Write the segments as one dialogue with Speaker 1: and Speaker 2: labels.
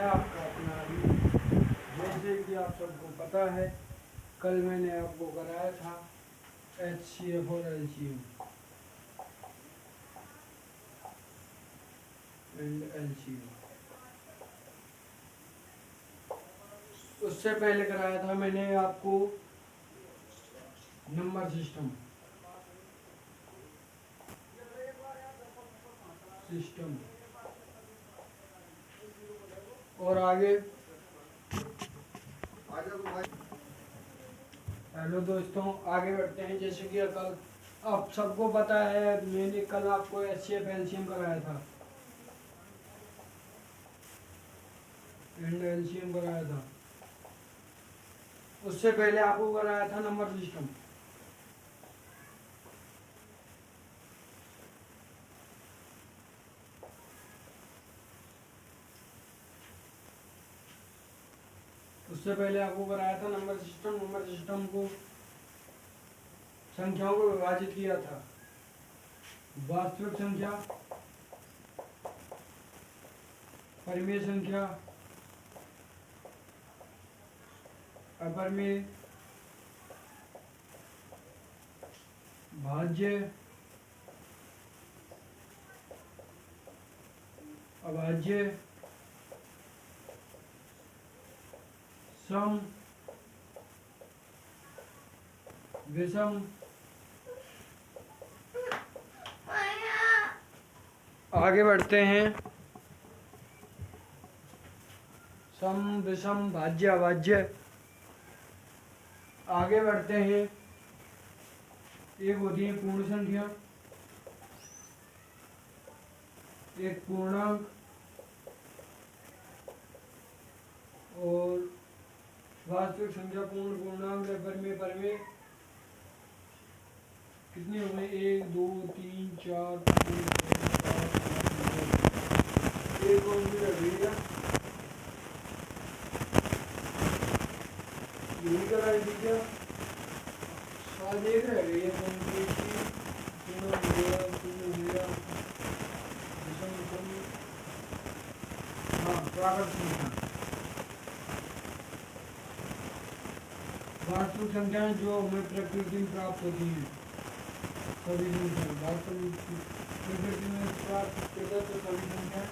Speaker 1: आपका अपना अभी। जैसे कि आप सबको पता है, कल मैंने आपको कराया था HCF और LCM एंड LCM। उससे पहले कराया था मैंने आपको नंबर सिस्टम और आगे। हेलो दोस्तों, आगे बढ़ते हैं। जैसे कि कल आप सबको पता है, मैंने कल आपको HCF LCM कराया था एंड LCM कराया था। उससे पहले आपको कराया था नंबर सिस्टम। उससे पहले आपको कराया था नंबर सिस्टम। नंबर सिस्टम को संख्याओं को विभाजित किया था। वास्तविक संख्या, परिमेय संख्या, अपरिमेय, भाज्य, अभाज्य, सम, विषम। आगे बढ़ते हैं। सम, विषम, भाज्य, अभाज्य। आगे बढ़ते हैं। एक होती है पूर्ण संख्या, एक पूर्णांक और वास्तविक संख्या, पूर्ण, पूर्णांक, अपरिमेय, परिमेय। कितने हो गए? 1 2 3 4 5 6 7 8 9। एक कौन सी रह गई? यही कराई थी क्या? शायद एक रह गई है। कौन सी? तीनों हो गया, तीनों हो गया। हाँ, प्राकृत संख्या। वास्तविक संख्याएं जो हमें प्रकृति में प्राप्त होती हैं, सभी संख्या वास्तविक प्रकृति में प्राप्त होता है। तो सभी संख्या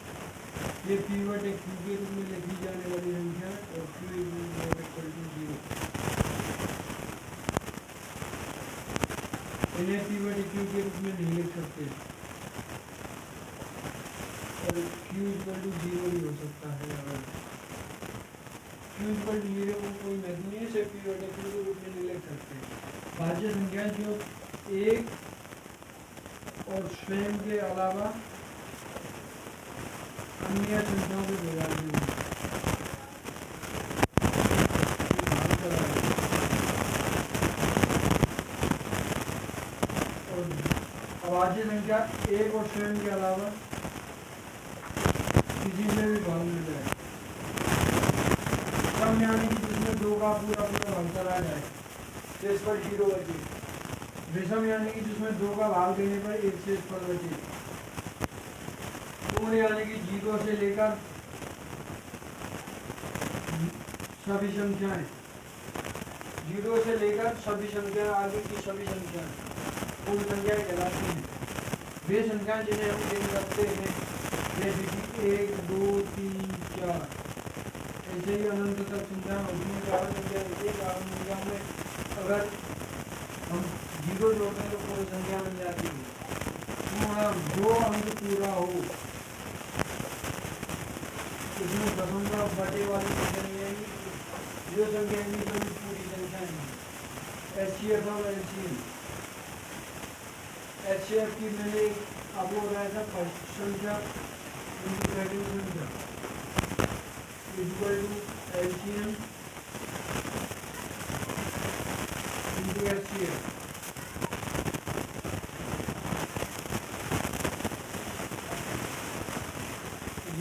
Speaker 1: ये पीवट एक क्यू के रूप में लिखी जाने वाली संख्या और क्यू इक्वल टू 0। इन्हें पीवट एक क्यू के रूप में नहीं लिख सकते और क्यू इक्वल टू 0 ही हो सकता है। अगर क्यू इक्वल टू 0 को कोई महत्व नहीं है, सिर्फ पीवट एक क्यू के रूप में नहीं लिख सकते। भाज्य संख्या जो एक और स्वयं के अलावा अन्य संख्याओं को विभाजन है। और अभाज्य संख्या एक और स्वयं के अलावा किसी से भी भाग मिल जाए। सम यानी कि जिसमें 2 का पूरा पूरा भाग चला जाए, शेष पर 0 बचे। विषम यानी कि जिसमें 2 का भाग देने पर 1 शेष पर बचे। पूर्ण यानी कि 0 से लेकर सभी संख्याएं, 0 से लेकर सभी संख्याएं, आगे की सभी संख्याएं पूर्ण संख्याएं कहलाती हैं। वे संख्याएं जिन्हें हम गिन सकते हैं, जैसे कि 1 2 3 4। ऐसे ही अनंत तक संख्याएं होती हैं। चार संख्या होती है। चार संख्या में अगर हम 0 जोड़ते हैं तो पूरी संख्या बन जाती है। जो अंक पूरा हो, इसमें दशम का बटे वाली संख्या नहीं आएगी। जो संख्या आएगी तो पूरी संख्या है। HCF और LCM। HCF की मैंने आपको बताया था फर्स्ट संख्या इनटू सेकंड संख्या equal to LCM into HCF।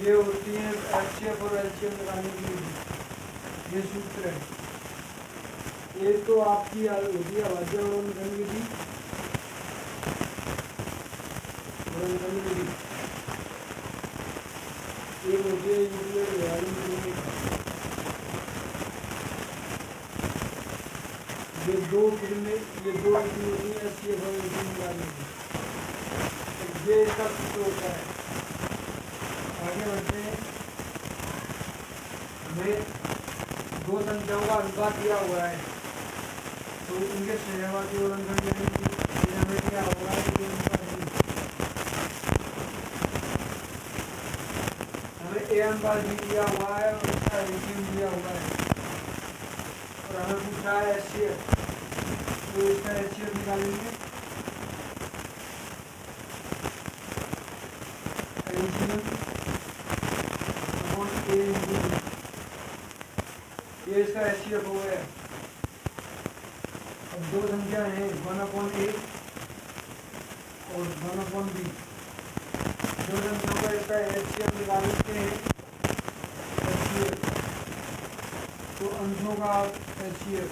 Speaker 1: ये होती है HCF और LCM लगाने के लिए ये सूत्र है। एक तो आपकी होती है अभाज्य और निकल विधि। एक होती है दो कितने ये दो कितनी अस्सी निकालेंगे ये इसका सूत्र होता है। आगे बढ़ते हैं। हमें दो संख्याओं का अनुपात दिया हुआ है तो उनके सहवादी गुणनखंड हमें क्या होगा कि हमें ए अनुपात भी दिया हुआ है और इसका एलसीएम दिया हुआ है और हमें पूछा है एचसीएफ तो इसका एचसीएफ निकालेंगे। ये इसका एचसीएफ हो गया। अब दो संख्या है 1/a और 1/b। दो संख्याओं का इसका एचसीएफ निकाल लेते हैं। एचसीएफ तो अंशों का एचसीएफ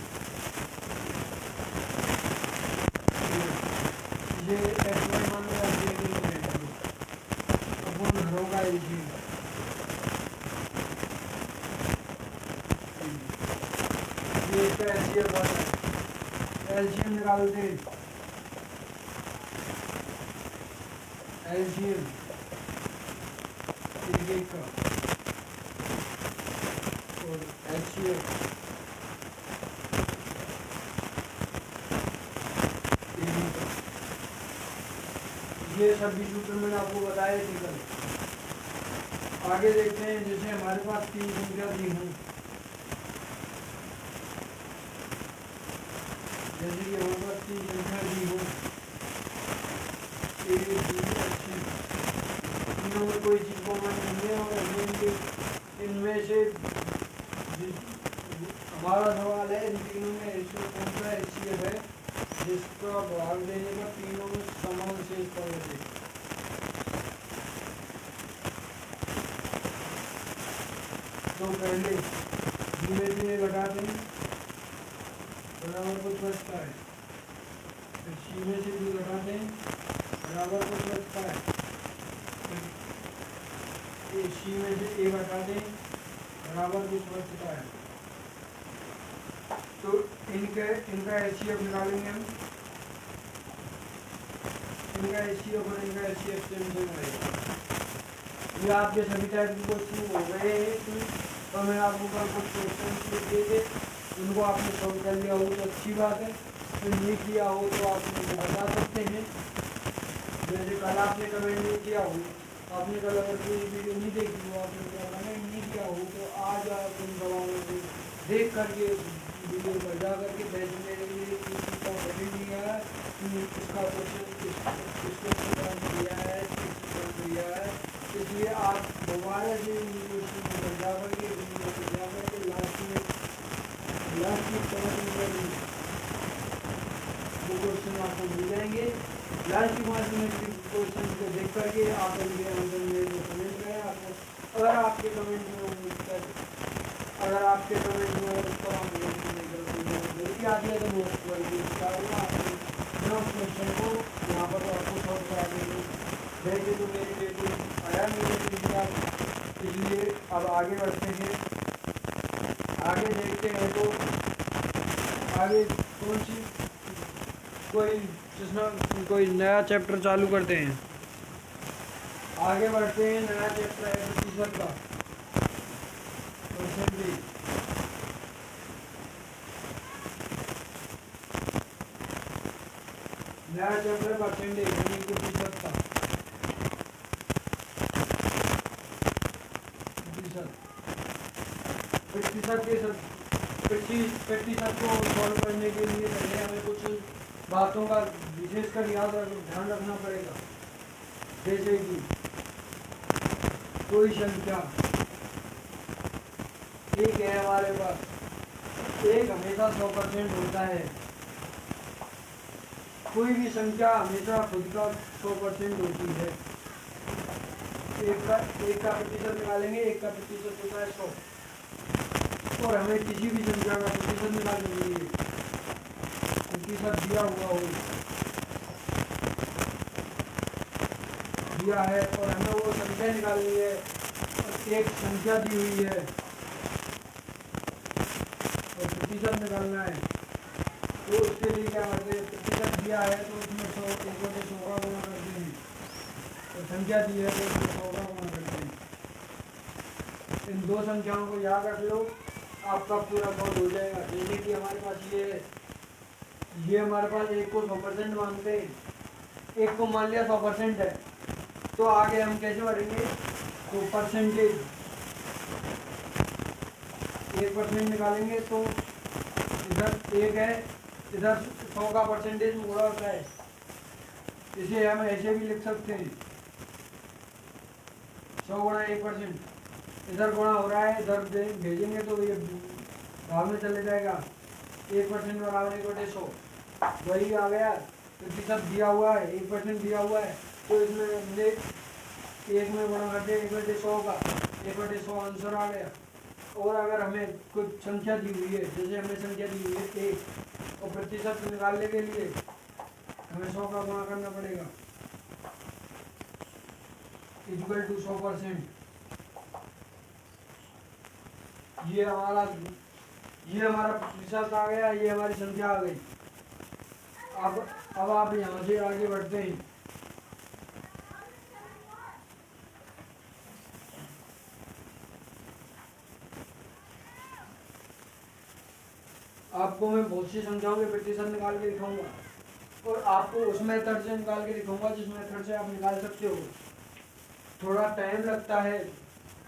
Speaker 1: ये x1 मान लो अपन घरों का एलसीएम ये इसका एलसीएम बना है। एलसीएम निकालते हैं। एलसीएम का और एचसीएफ ये सभी सूत्र मैंने आपको बताए थे कल। आगे देखते हैं जैसे हमारे पास तीन संख्या दी हूँ जैसे कि हमारे पास तीन संख्या दी हूँ तीनों में कोई चीज कॉमन नहीं है और इनमें से हमारा सवाल है इन तीनों में कौन सा एचसीएफ है जिसका भाग देने पर तीनों में समान शेष पड़ जाए। तो पहले धीरे धीरे घटाते हैं बराबर कुछ बचता है फिर सी में से भी घटाते हैं बराबर कुछ बचता है फिर सी में से ए घटा दें बराबर कुछ बचता है। तो इनका एचसीएफ निकालेंगे हम। इनका एचसीएफ और इनका एचसीएफ सेम रहेगा। ये आपके सभी टाइप के क्वेश्चन हो गए हैं तो मैं आपको कल कुछ क्वेश्चन दिए थे उनको आपने सॉल्व कर लिया हो तो अच्छी बात है। फिर नहीं किया हो तो आप मुझे बता सकते हैं। जैसे कल आपने कमेंट नहीं किया हो आपने कल अगर कोई वीडियो नहीं देखी हो आपने कमेंट नहीं किया हो तो आज आप उन दवाओं को देख करके वीडियो पर जा करके बैच मेरे लिए इसका कमेंट दिया है इसका क्वेश्चन किसको दिया है इसलिए आप दोबारा से क्वेश्चन पर जा करके वीडियो पर जा करके लास्ट में वो क्वेश्चन आपको मिल जाएंगे। लास्ट की बात में क्वेश्चन को देख करके आप मेरे कमेंट करें आपको अगर आपके कमेंट में उसका गलती आती है तो वो क्वेश्चन को यहाँ पर आपको सॉल्व करा देंगे। वैसे तो मेरे टेबल आया मेरे इसलिए अब आगे बढ़ते हैं। आगे देखते हैं तो आगे कौन सी कोई नया चैप्टर चालू करते हैं। आगे बढ़ते हैं। नया चैप्टर है प्रतिशत का परसेंटेज। नया चैप्टर परसेंटेज यानी प्रतिशत का प्रतिशत को सॉल्व करने के लिए पहले हमें कुछ बातों का विशेषकर ध्यान रखना पड़ेगा। जैसे कि कोई संख्या एक है हमारे पास एक हमेशा 100% होता है। कोई भी संख्या हमेशा खुद का 100% होती है। एक का प्रतिशत निकालेंगे एक का प्रतिशत होता है 100 और हमें किसी भी संख्या का प्रतिशत निकालने के लिए प्रतिशत दिया हुआ हो दिया है और हमें वो संख्या निकालनी है और एक संख्या दी हुई है और प्रतिशत निकालना है। तो उसके लिए क्या करते हैं, प्रतिशत दिया है तो उसमें 100 1/100 का गुणा करते हैं, और संख्या दी है तो उसमें 100 का गुणा करते हैं। इन दो संख्याओं को याद रख लो, आपका पूरा सॉल्व हो जाएगा। जैसे कि हमारे पास ये हमारे पास एक को 100% मानते हैं, एक को मान लिया 100% है, तो आगे हम कैसे बढ़ेंगे, तो परसेंटेज 1% निकालेंगे तो इधर एक है, इधर 100 का परसेंटेज पूरा होता है, इसे हम ऐसे भी लिख सकते हैं 100 गुणा 1%, इधर गुणा हो रहा है, इधर भेजेंगे तो ये भाग में चले जाएगा, 1% बराबर 1/100 वही आ गया। प्रतिशत दिया हुआ है, 1% दिया हुआ है, तो इसमें हमने एक में गुणा करते 1/100 का, 1/100 आंसर आ गया। और अगर हमें कुछ संख्या दी हुई है, जैसे हमें संख्या दी हुई है 1, और प्रतिशत निकालने के लिए हमें 100 का गुणा करना पड़ेगा, इक्वल टू 100%। ये हमारा प्रतिशत आ गया, ये हमारी संख्या आ गई। अब आप यहाँ से आगे बढ़ते हैं। आपको मैं बहुत सी संख्याओं के प्रतिशत निकाल के दिखाऊंगा, और आपको उस मेथड से निकाल के दिखाऊंगा जिस मेथड से आप निकाल सकते हो। थोड़ा टाइम लगता है,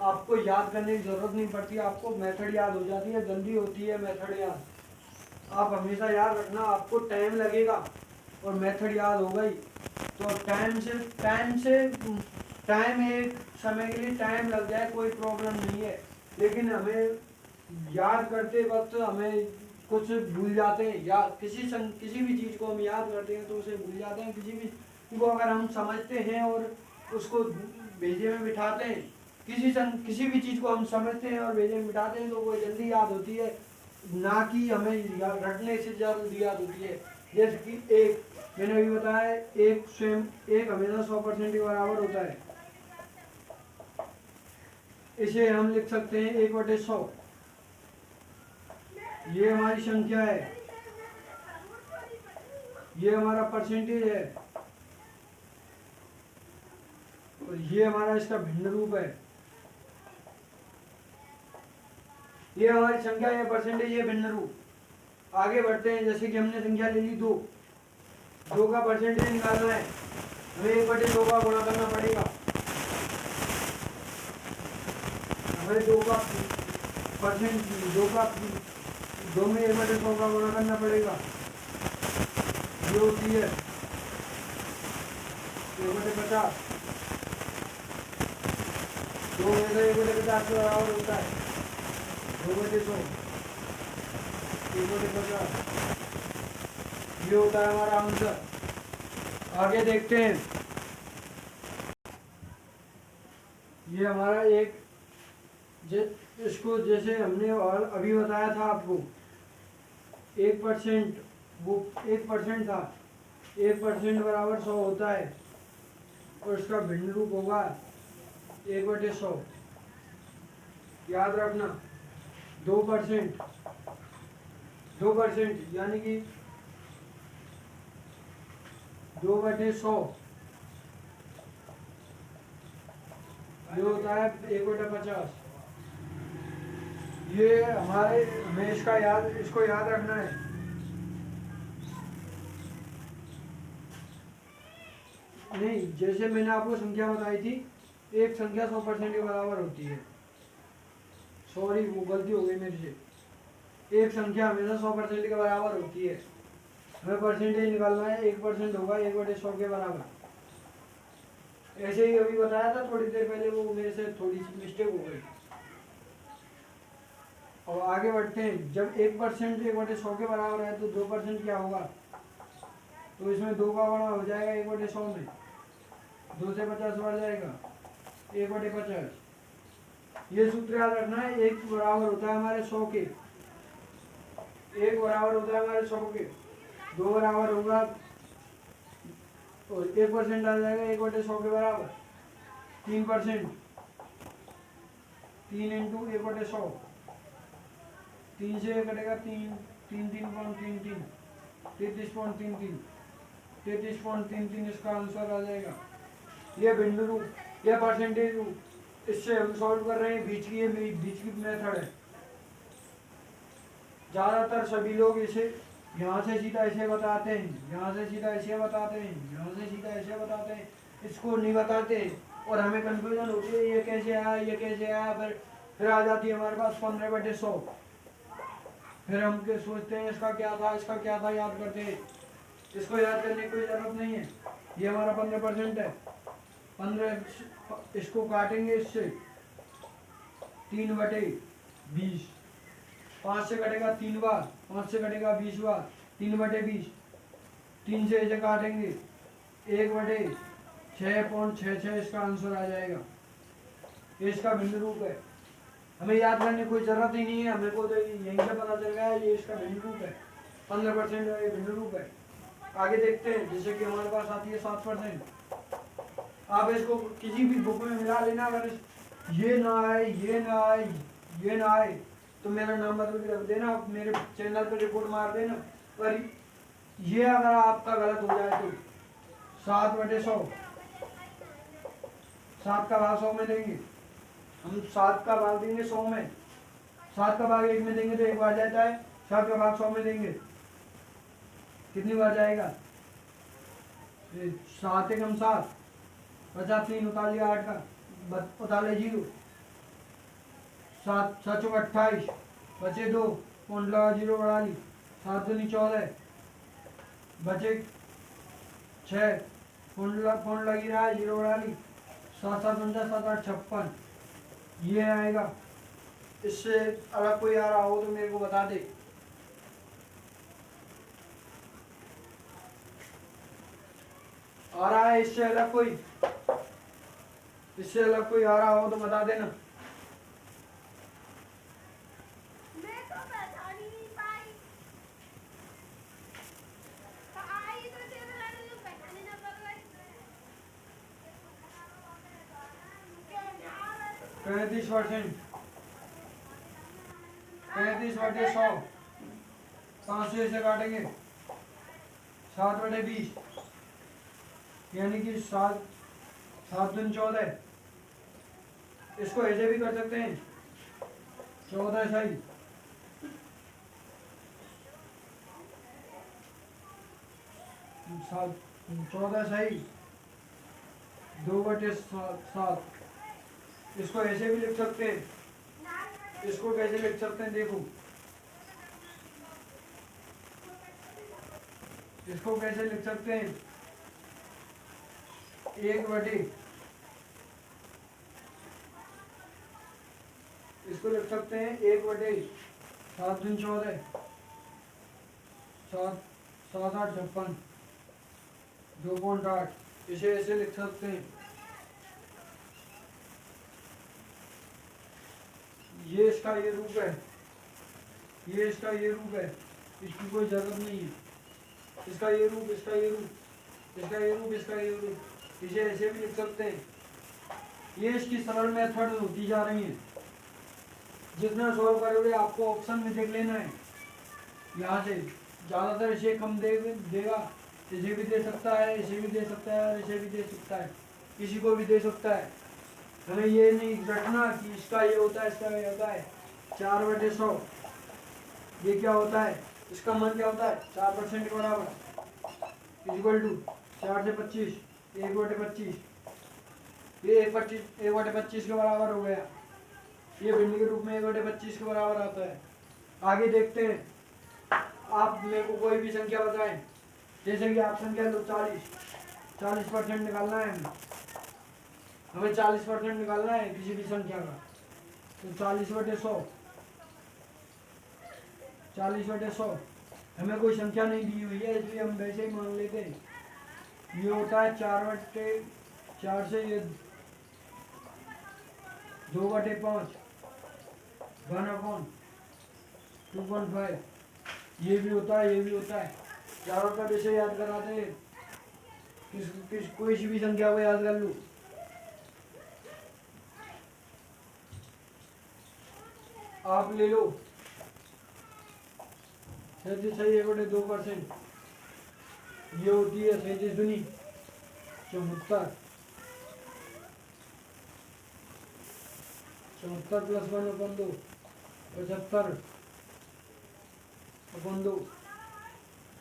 Speaker 1: आपको याद करने की जरूरत नहीं पड़ती, आपको मेथड याद हो जाती है, जल्दी होती है मेथड याद। आप हमेशा याद रखना, आपको टाइम लगेगा और मेथड याद हो गई तो टाइम एक समय के लिए टाइम लग जाए कोई प्रॉब्लम नहीं है, लेकिन हमें याद करते वक्त हमें कुछ भूल जाते हैं, या किसी भी चीज़ को हम याद करते हैं तो उसे भूल जाते हैं। किसी भी को अगर हम समझते हैं और उसको भेजे में बिठाते हैं, किसी भी चीज़ को हम समझते हैं और भेजे में बिठाते हैं तो वो जल्दी याद होती है, ना कि हमें रटने से जल्दी याद होती है। जैसे कि एक, मैंने अभी बताया, एक हमेशा 100% के बराबर होता है, इसे हम लिख सकते हैं 1/100। ये हमारी संख्या है, ये हमारा परसेंटेज है, और ये हमारा इसका भिन्न रूप है। ये हमारी संख्या है, परसेंटेज, ये भिन्न रूप। आगे बढ़ते हैं। जैसे कि हमने संख्या ले ली 2 का परसेंटेज निकालना है, हमें 1/2 का गुणा करना पड़ेगा, हमें 2 का परसेंट 2 में 1/100 का गुणा करना पड़ेगा, ये होती है 1/50। 2 में से 1/50 के बराबर होता है 2/100, 1/50, ये होता है हमारा आंसर। आगे देखते हैं। ये हमारा एक, इसको जैसे हमने और अभी बताया था आपको, 1%, वो 1% था, 1% बराबर 100 होता है, और इसका भिन्न रूप होगा 1/100। याद रखना 2%, 2% यानी कि 2/100, ये होता है 1/50। ये हमें इसको याद रखना है। नहीं, जैसे मैंने आपको संख्या बताई थी, एक संख्या 100% के बराबर होती है, सॉरी वो गलती हो गई मेरे से, एक संख्या हमेशा 100% के बराबर होती है। हमें परसेंटेज निकालना है, 1% होगा 1/100 के बराबर। ऐसे ही अभी बताया था थोड़ी देर पहले, वो मेरे से थोड़ी सी मिस्टेक हो गई। और आगे बढ़ते हैं। जब 1% 1/100 के बराबर है तो 2% क्या होगा, तो इसमें 2 का गुणा हो जाएगा 1/100 में, 2 से 50 बढ़ जाएगा 1/50। ये सूत्र याद रखना है, 1 बराबर होता है हमारे 100 के, 1 बराबर होता है हमारे 100 के, 2 बराबर होगा, और 1% आ जाएगा 1/100 के बराबर, 3%, 3 इंटू 1/100, 3 से कटेगा 3, 3 3 3 3, 33.33 33.33 इसका आंसर आ जाएगा। ये बिंदु रूप, ये परसेंटेज रूप, इससे हम सॉल्व कर रहे हैं। बीच की मेथड है। ज़्यादातर सभी लोग इसे यहाँ से सीधा ऐसे बताते हैं, यहाँ से सीधा ऐसे बताते हैं, यहाँ से सीधा ऐसे बताते हैं, इसको नहीं बताते और हमें कंफ्यूजन होती है ये कैसे आया, ये कैसे आया। फिर आ जाती है हमारे पास 15/100। फिर हम सोचते हैं इसका क्या था, इसका क्या था, याद करते हैं। इसको याद करने की कोई ज़रूरत नहीं है। ये हमारा 15% है। 15 इसको काटेंगे इससे 3/20। 5 से कटेगा 3 बार, 5 से कटेगा 20 बार, 3/20। 3 से इसे काटेंगे 1/6.66 इसका आंसर आ जाएगा। ये इसका भिन्न रूप है। हमें याद करने की कोई जरूरत ही नहीं है, हमें को तो यहीं से पता चल गया है ये इसका भिन्न रूप है। 15% ये भिन्न रूप है। आगे देखते हैं, जैसे कि हमारे पास आती है 7%। आप इसको किसी भी बुक में मिला लेना। अगर ये ना आए, ये ना आए, ये ना आए तो मेरा नाम बदल के रख देना, मेरे चैनल पर रिपोर्ट मार देना। पर ये अगर आपका गलत हो जाए तो 7/100, 7 का भाग 100 में देंगे। हम 7 का भाग देंगे 100 में, 7 का भाग 1 में देंगे तो 1 बार जाता है। 7 का भाग 100 में देंगे कितनी बार जाएगा? 7 एकम 7, 50 3 उतार लिया 8 का, उतार ले 0, 7 7 चौक 28, बचे 2, पॉइंट लगा 0 बढ़ा ली, 7 दूनी 14, बचे 6, पॉइंट लगी रहा है 0 बढ़ा ली, 7 7 49, 7 8 56। ये आएगा। इससे अगर कोई आ रहा हो तो मेरे को बता दे। आ रहा है इससे अलग कोई? इससे अलग कोई आ रहा हो तो बता देना।
Speaker 2: मैं तो पहचान ही नहीं पाई। तो आई तो तेरे लड़के को पहचाने ना पड़ गई। क्या यार?
Speaker 1: 35%, 35/100, 500 से काटेंगे 7/20, यानी कि 7 7 दूनी 14। इसको ऐसे भी कर सकते हैं, 14 सही, 14 सही, 2/7। इसको ऐसे भी लिख सकते हैं। इसको कैसे लिख सकते हैं देखो, इसको कैसे लिख सकते हैं? 1/, इसको लिख सकते हैं 1/7 दूनी 14, 7 7 8 56, 2.8। इसे ऐसे लिख सकते हैं। ये इसका ये रूप है, ये इसका ये रूप है, इसकी कोई जरूरत नहीं है। इसका ये रूप, इसका ये रूप, इसका ये रूप, इसका ये रूप, इसे ऐसे भी लिख सकते हैं। ये इसकी सरल मेथड होती जा रही है। जितना सॉल्व करोगे आपको ऑप्शन में देख लेना है। यहाँ से ज़्यादातर इसे कम देगा, इसे भी दे सकता है, इसे भी दे सकता है, और इसे भी दे सकता है, किसी को भी दे सकता है। हमें ये नहीं रखना कि इसका ये होता है, इसका ये होता है। 4/100 ये क्या होता है? इसका मान क्या होता है? 4% के बराबर इक्वल टू 4 से 25, 1/25। ये 1/25 के बराबर हो गया। ये भिन्न के रूप में 1/25 के बराबर आता है। आगे देखते हैं। आप मेरे को कोई भी संख्या बताएं, जैसे कि आप संख्या लो 40% निकालना है हमें 40% निकालना है किसी भी संख्या का। तो 40/100, 40/100 हमें कोई संख्या नहीं दी हुई है, इसलिए हम वैसे ही मान लेते हैं। ये होता है 4 से ये 2/5, 1/2.5। ये भी होता है, ये भी होता है। ज़्यादातर इसे याद कराते हैं। कोई सी भी संख्या को याद कर लो। आप ले लो सही 1/2%, ये होती है 37 दूनी 74, 74 प्लस 1 अपन 2, 75 अपन 2,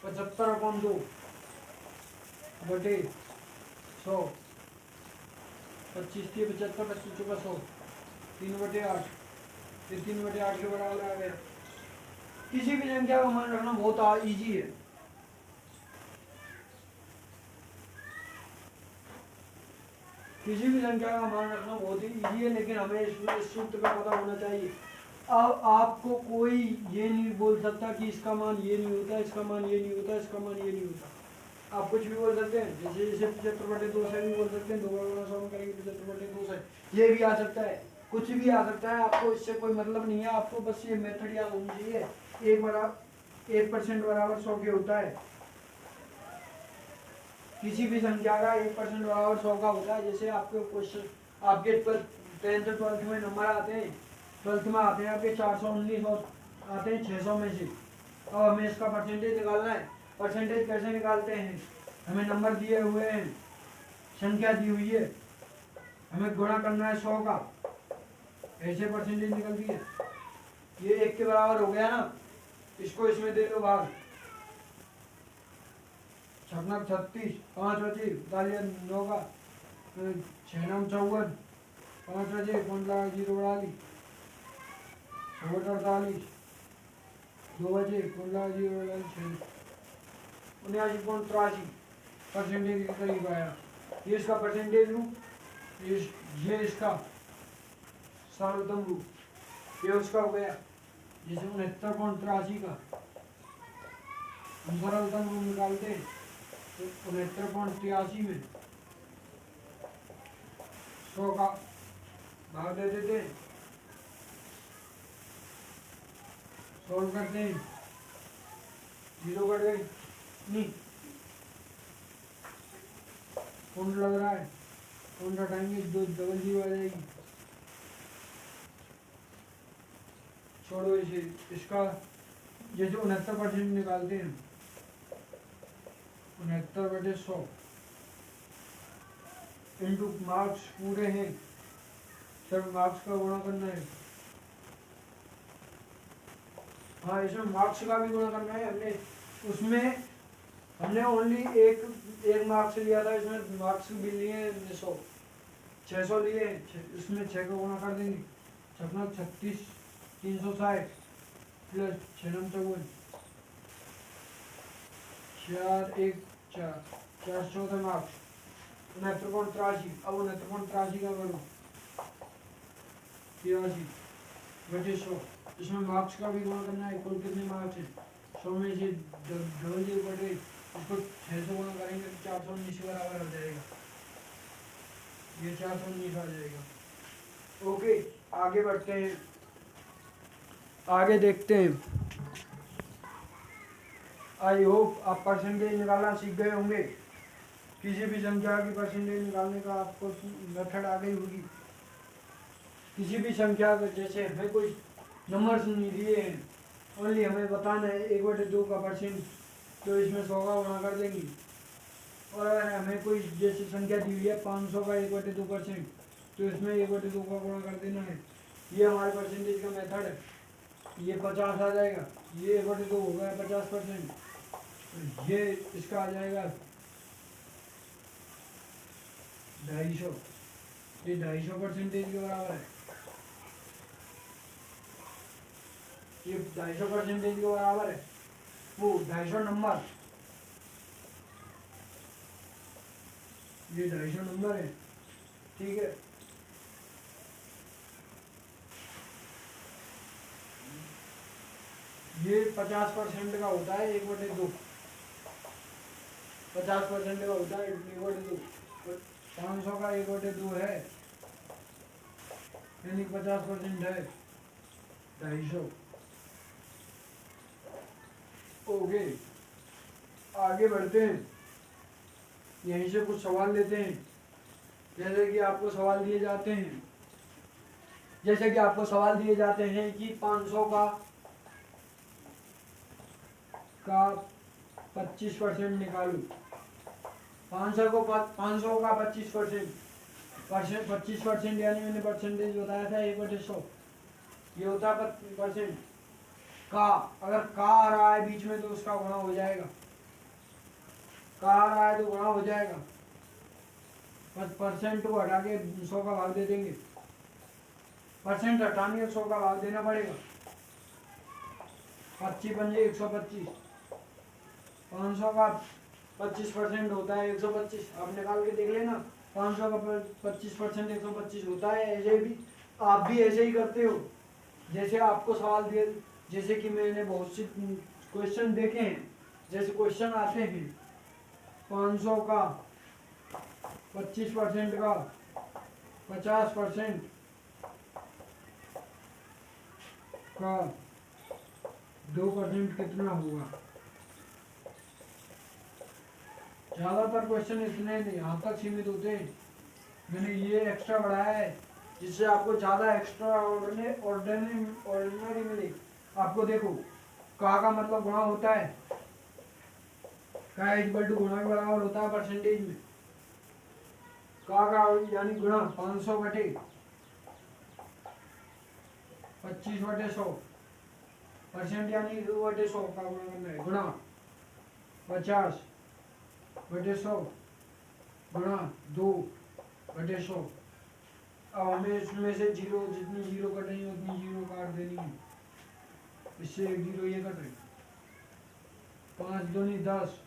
Speaker 1: 75 अपन 2 बटे 100, 25 थी 75, 25 चौका 100, 3/8, ये 3/8 के बराबर आ गया। किसी भी संख्या का मान रखना बहुत इजी है। किसी भी संख्या का मान रखना बहुत ही इजी है, लेकिन हमें इसमें इस सूत्र का पता होना चाहिए। अब आपको कोई ये नहीं बोल सकता कि इसका मान ये नहीं होता, इसका मान ये नहीं होता, इसका मान ये नहीं होता। आप कुछ भी बोल सकते हैं, जैसे 75/2 से भी बोल सकते हैं, 2 गुणा 100 में करेंगे 75/2 से, ये भी आ सकता है, कुछ भी आ सकता है। आपको इससे कोई मतलब नहीं है, आपको बस ये मेथड याद होनी चाहिए। 1% बराबर 100 के होता है। किसी भी संख्या का 1% बराबर 100 का होता है। जैसे आपके क्वेश्चन, आपके 10th 12th में नंबर आते हैं, 12th में आते हैं आपके 419 और आते हैं 600 में से। अब हमें इसका परसेंटेज निकालना है। परसेंटेज कैसे निकालते हैं, हमें नंबर दिए हुए हैं, संख्या दी हुई है, हमें गुणा करना है 100 का, ऐसे परसेंटेज निकलती है। ये 1 के बराबर हो गया ना, इसको इसमें दे दो भाग, 6 36, 5 बचे 9 का, 6 9 54, 5 बचे 5 0 48, 48, 2 बचे 5 0 79.83 परसेंटेज के करीब आया। ये इसका परसेंटेज रूप, ये इसका सर्वोत्तम रूप, ये उसका हो गया। जैसे 69.83 का हम सर्वोत्तम रूप निकालते हैं, 69.83 में 100 का भाग दे देते हैं, सॉल्व करते हैं, 0 कट गई नहीं, पॉइंट लग रहा है, पॉइंट हटाएंगे 2 डबल 0 आ जाएगी। छोड़ो इसे, इसका जैसे 69% निकालते हैं, 69/100 इंटू मार्क्स पूरे हैं, सब मार्क्स का गुणा करना है। हाँ, इसमें मार्क्स का भी गुणा करना है। हमने ओनली एक मार्क्स लिया था, इसमें मार्क्स भी लिए 600 लिए, इसमें 6 का गुणा कर देंगे, 56 36 360 प्लस 6 9 54, 4 1 4 414 मार्क्स, 69.83। अब 69.83 का करो 83 बटे 100, इसमें मार्क्स का भी गुणा करना है। कुल कितने मार्क्स है, 100 में से डबल 0 बटे इसको 600 गुणा करेंगे तो 419 के बराबर हो जाएगा, ये 419 आ जाएगा। ओके, आगे बढ़ते हैं, आगे देखते हैं। आई होप आप परसेंटेज निकालना सीख गए होंगे। किसी भी संख्या की परसेंटेज निकालने का आपको मेथड आ गई होगी। किसी भी संख्या का, जैसे हमें कोई नंबर्स नहीं दिए हैं, ओनली हमें बताना है 1/2 का परसेंट, तो इसमें 100 का गुणा कर देंगे। और अगर हमें कोई जैसे संख्या दी हुई है 500 का 1/2%, तो इसमें 1/2 का गुणा कर देना है। ये हमारे परसेंटेज का मेथड है। ये 50 आ जाएगा, ये 1/2 हो गया 50%, ये इसका आ जाएगा 250, ये 250 परसेंटेज के बराबर है। ये 250 परसेंटेज के बराबर है, वो 250 नंबर, ये 250 नंबर है, ठीक है। ये 50% का होता है 1/2, 50% का होता है 1/2, 500 का 1/2 है, यानी 50% है 250। ओके, आगे बढ़ते हैं, यहीं से कुछ सवाल लेते हैं। जैसे कि आपको सवाल दिए जाते हैं, कि 500 का 25% निकालू। 500 को 500 का 25%, 25% यानी मैंने परसेंटेज बताया था 1/100, ये होता है परसेंट का। अगर का आ रहा है बीच में तो उसका गुणा हो जाएगा, का आ रहा है तो गुणा हो जाएगा। परसेंट को हटा के 100 का भाग दे देंगे, परसेंट हटाने 100 का भाग देना पड़ेगा। 25 पंजे 125, 500 का 25% होता है 125, आप निकाल के देख लेना। 500 का 25% 125 होता है। ऐसे भी आप भी ऐसे ही करते हो, जैसे आपको सवाल दिए, जैसे कि मैंने बहुत से क्वेश्चन देखे हैं, जैसे क्वेश्चन आते हैं 500 का 25% का 50% का 2% कितना होगा। ज़्यादातर क्वेश्चन इतने नहीं यहाँ तक सीमित होते हैं। मैंने ये एक्स्ट्रा बढ़ाया है जिससे आपको ज़्यादा एक्स्ट्रा ऑर्डिनरी मिले। आपको देखो, का मतलब गुणा होता है, का इक्वल टू गुणा के बराबर होता है परसेंटेज में। का यानी गुणा 500 बटे 25/100, परसेंट यानी 2/100 का गुणा करना है, गुणा 50/100 गुणा 2/100। अब हमें इसमें से जीरो, जितनी जीरो कटेंगी उतनी जीरो काट देनी है। इससे एक जीरो ये कट रही, 5 दूनी 10,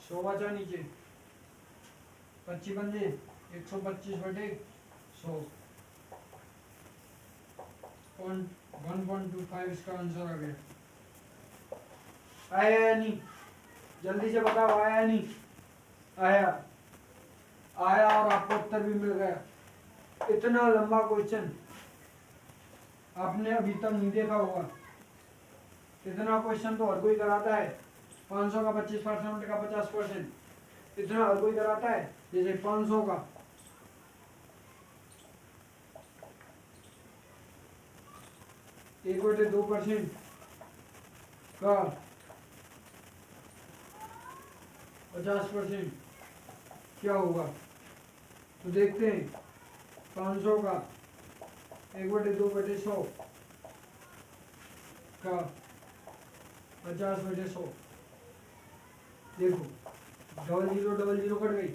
Speaker 1: 100 बचा नीचे, 25 पंजे 125/100, 1.25 इसका आंसर आ गया। आया या नहीं, जल्दी से बताओ, आया या नहीं? आया, आया और आपको उत्तर भी मिल गया। इतना लंबा क्वेश्चन आपने अभी तक नहीं देखा होगा। इतना क्वेश्चन तो हर कोई कराता है। 500 का 25% का 50%, इतना हर कोई कराता है। जैसे 500 का 1/2% का 50% क्या होगा। तो देखते हैं, 500 का 1/2/100 का 50/100। देखो, डबल जीरो कट गई,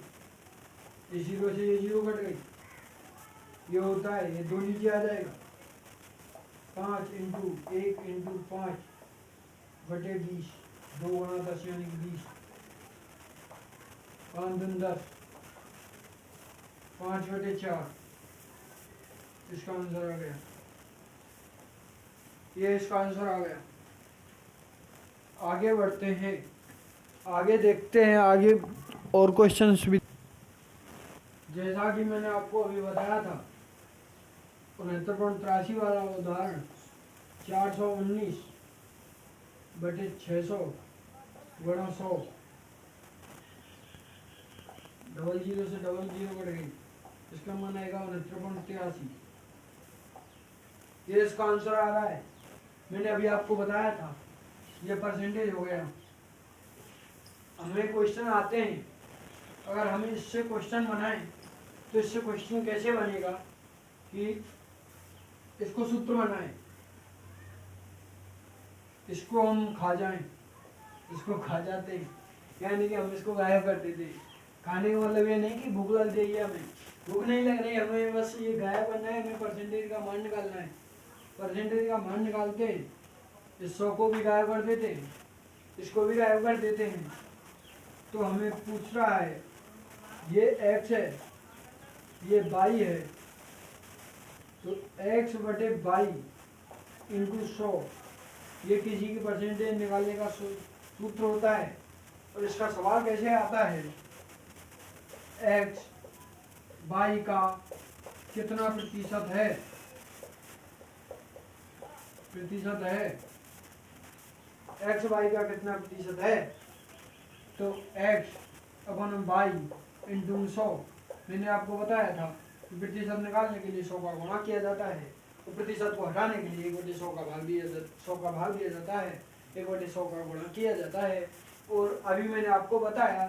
Speaker 1: इस जीरो से ये जीरो कट गई, ये होता है, ये दो नीचे आ जाएगा। 5 इंटू 1 इंटू 5/20, 2 गुणा 10 यानी कि 20, 5 दूनी 10, 5/4, इसका आंसर आ गया। ये इसका आंसर आ गया। आगे बढ़ते हैं, आगे देखते हैं, आगे और क्वेश्चंस भी। जैसा कि मैंने आपको अभी बताया था, 69.83 वाला उदाहरण, 419/600 गुणा 100, डबल जीरो से डबल जीरो कट गई, इसका मान आएगा 69.83। ये इसका आंसर आ रहा है। मैंने अभी आपको बताया था, ये परसेंटेज हो गया। हमें क्वेश्चन आते हैं, अगर हमें इससे क्वेश्चन बनाएं तो इससे क्वेश्चन कैसे बनेगा कि इसको सूत्र बनाएं, इसको हम खा जाएं, इसको खा जाते हैं, यानी कि हम इसको गायब कर देते हैं। खाने का मतलब ये नहीं कि भूख लग जाइए, हमें भूख नहीं लग रही, हमें बस ये गायब करना है, हमें परसेंटेज का मान निकालना है। परसेंटेज का मान निकालते हैं, इस 100 को भी गायब कर देते हैं, इसको भी गायब कर देते हैं। तो हमें पूछ रहा है, ये x है, ये y है, तो x/y इंटू 100, ये किसी की परसेंटेज निकालने का सूत्र होता है। और इसका सवाल कैसे आता है, x y का कितना प्रतिशत है, x y का कितना प्रतिशत है। तो x अपन y इंटू 100, मैंने आपको बताया था कि प्रतिशत निकालने के लिए 100 का गुणा किया जाता है, तो प्रतिशत को हटाने के लिए 1/100 का भाग दिया जाता है। 1/100 का गुणा किया जाता है। और अभी मैंने आपको बताया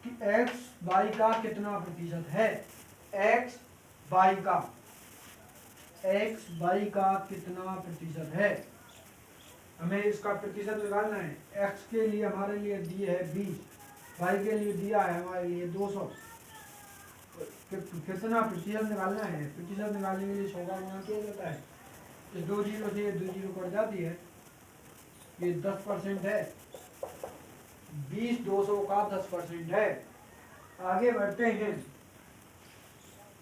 Speaker 1: कि x y का कितना प्रतिशत है, x y का कितना प्रतिशत है, हमें इसका प्रतिशत निकालना है। x के लिए हमारे लिए दिए है 20, y के लिए दिया है हमारे लिए 200। कितना प्रतिशत निकालना है, प्रतिशत निकालने के लिए 100 का गुणा किया जाता है। इस 2 जीरो से ये 2 जीरो कट जाती है, ये 10% है, 20 200 का 10% है। आगे बढ़ते हैं।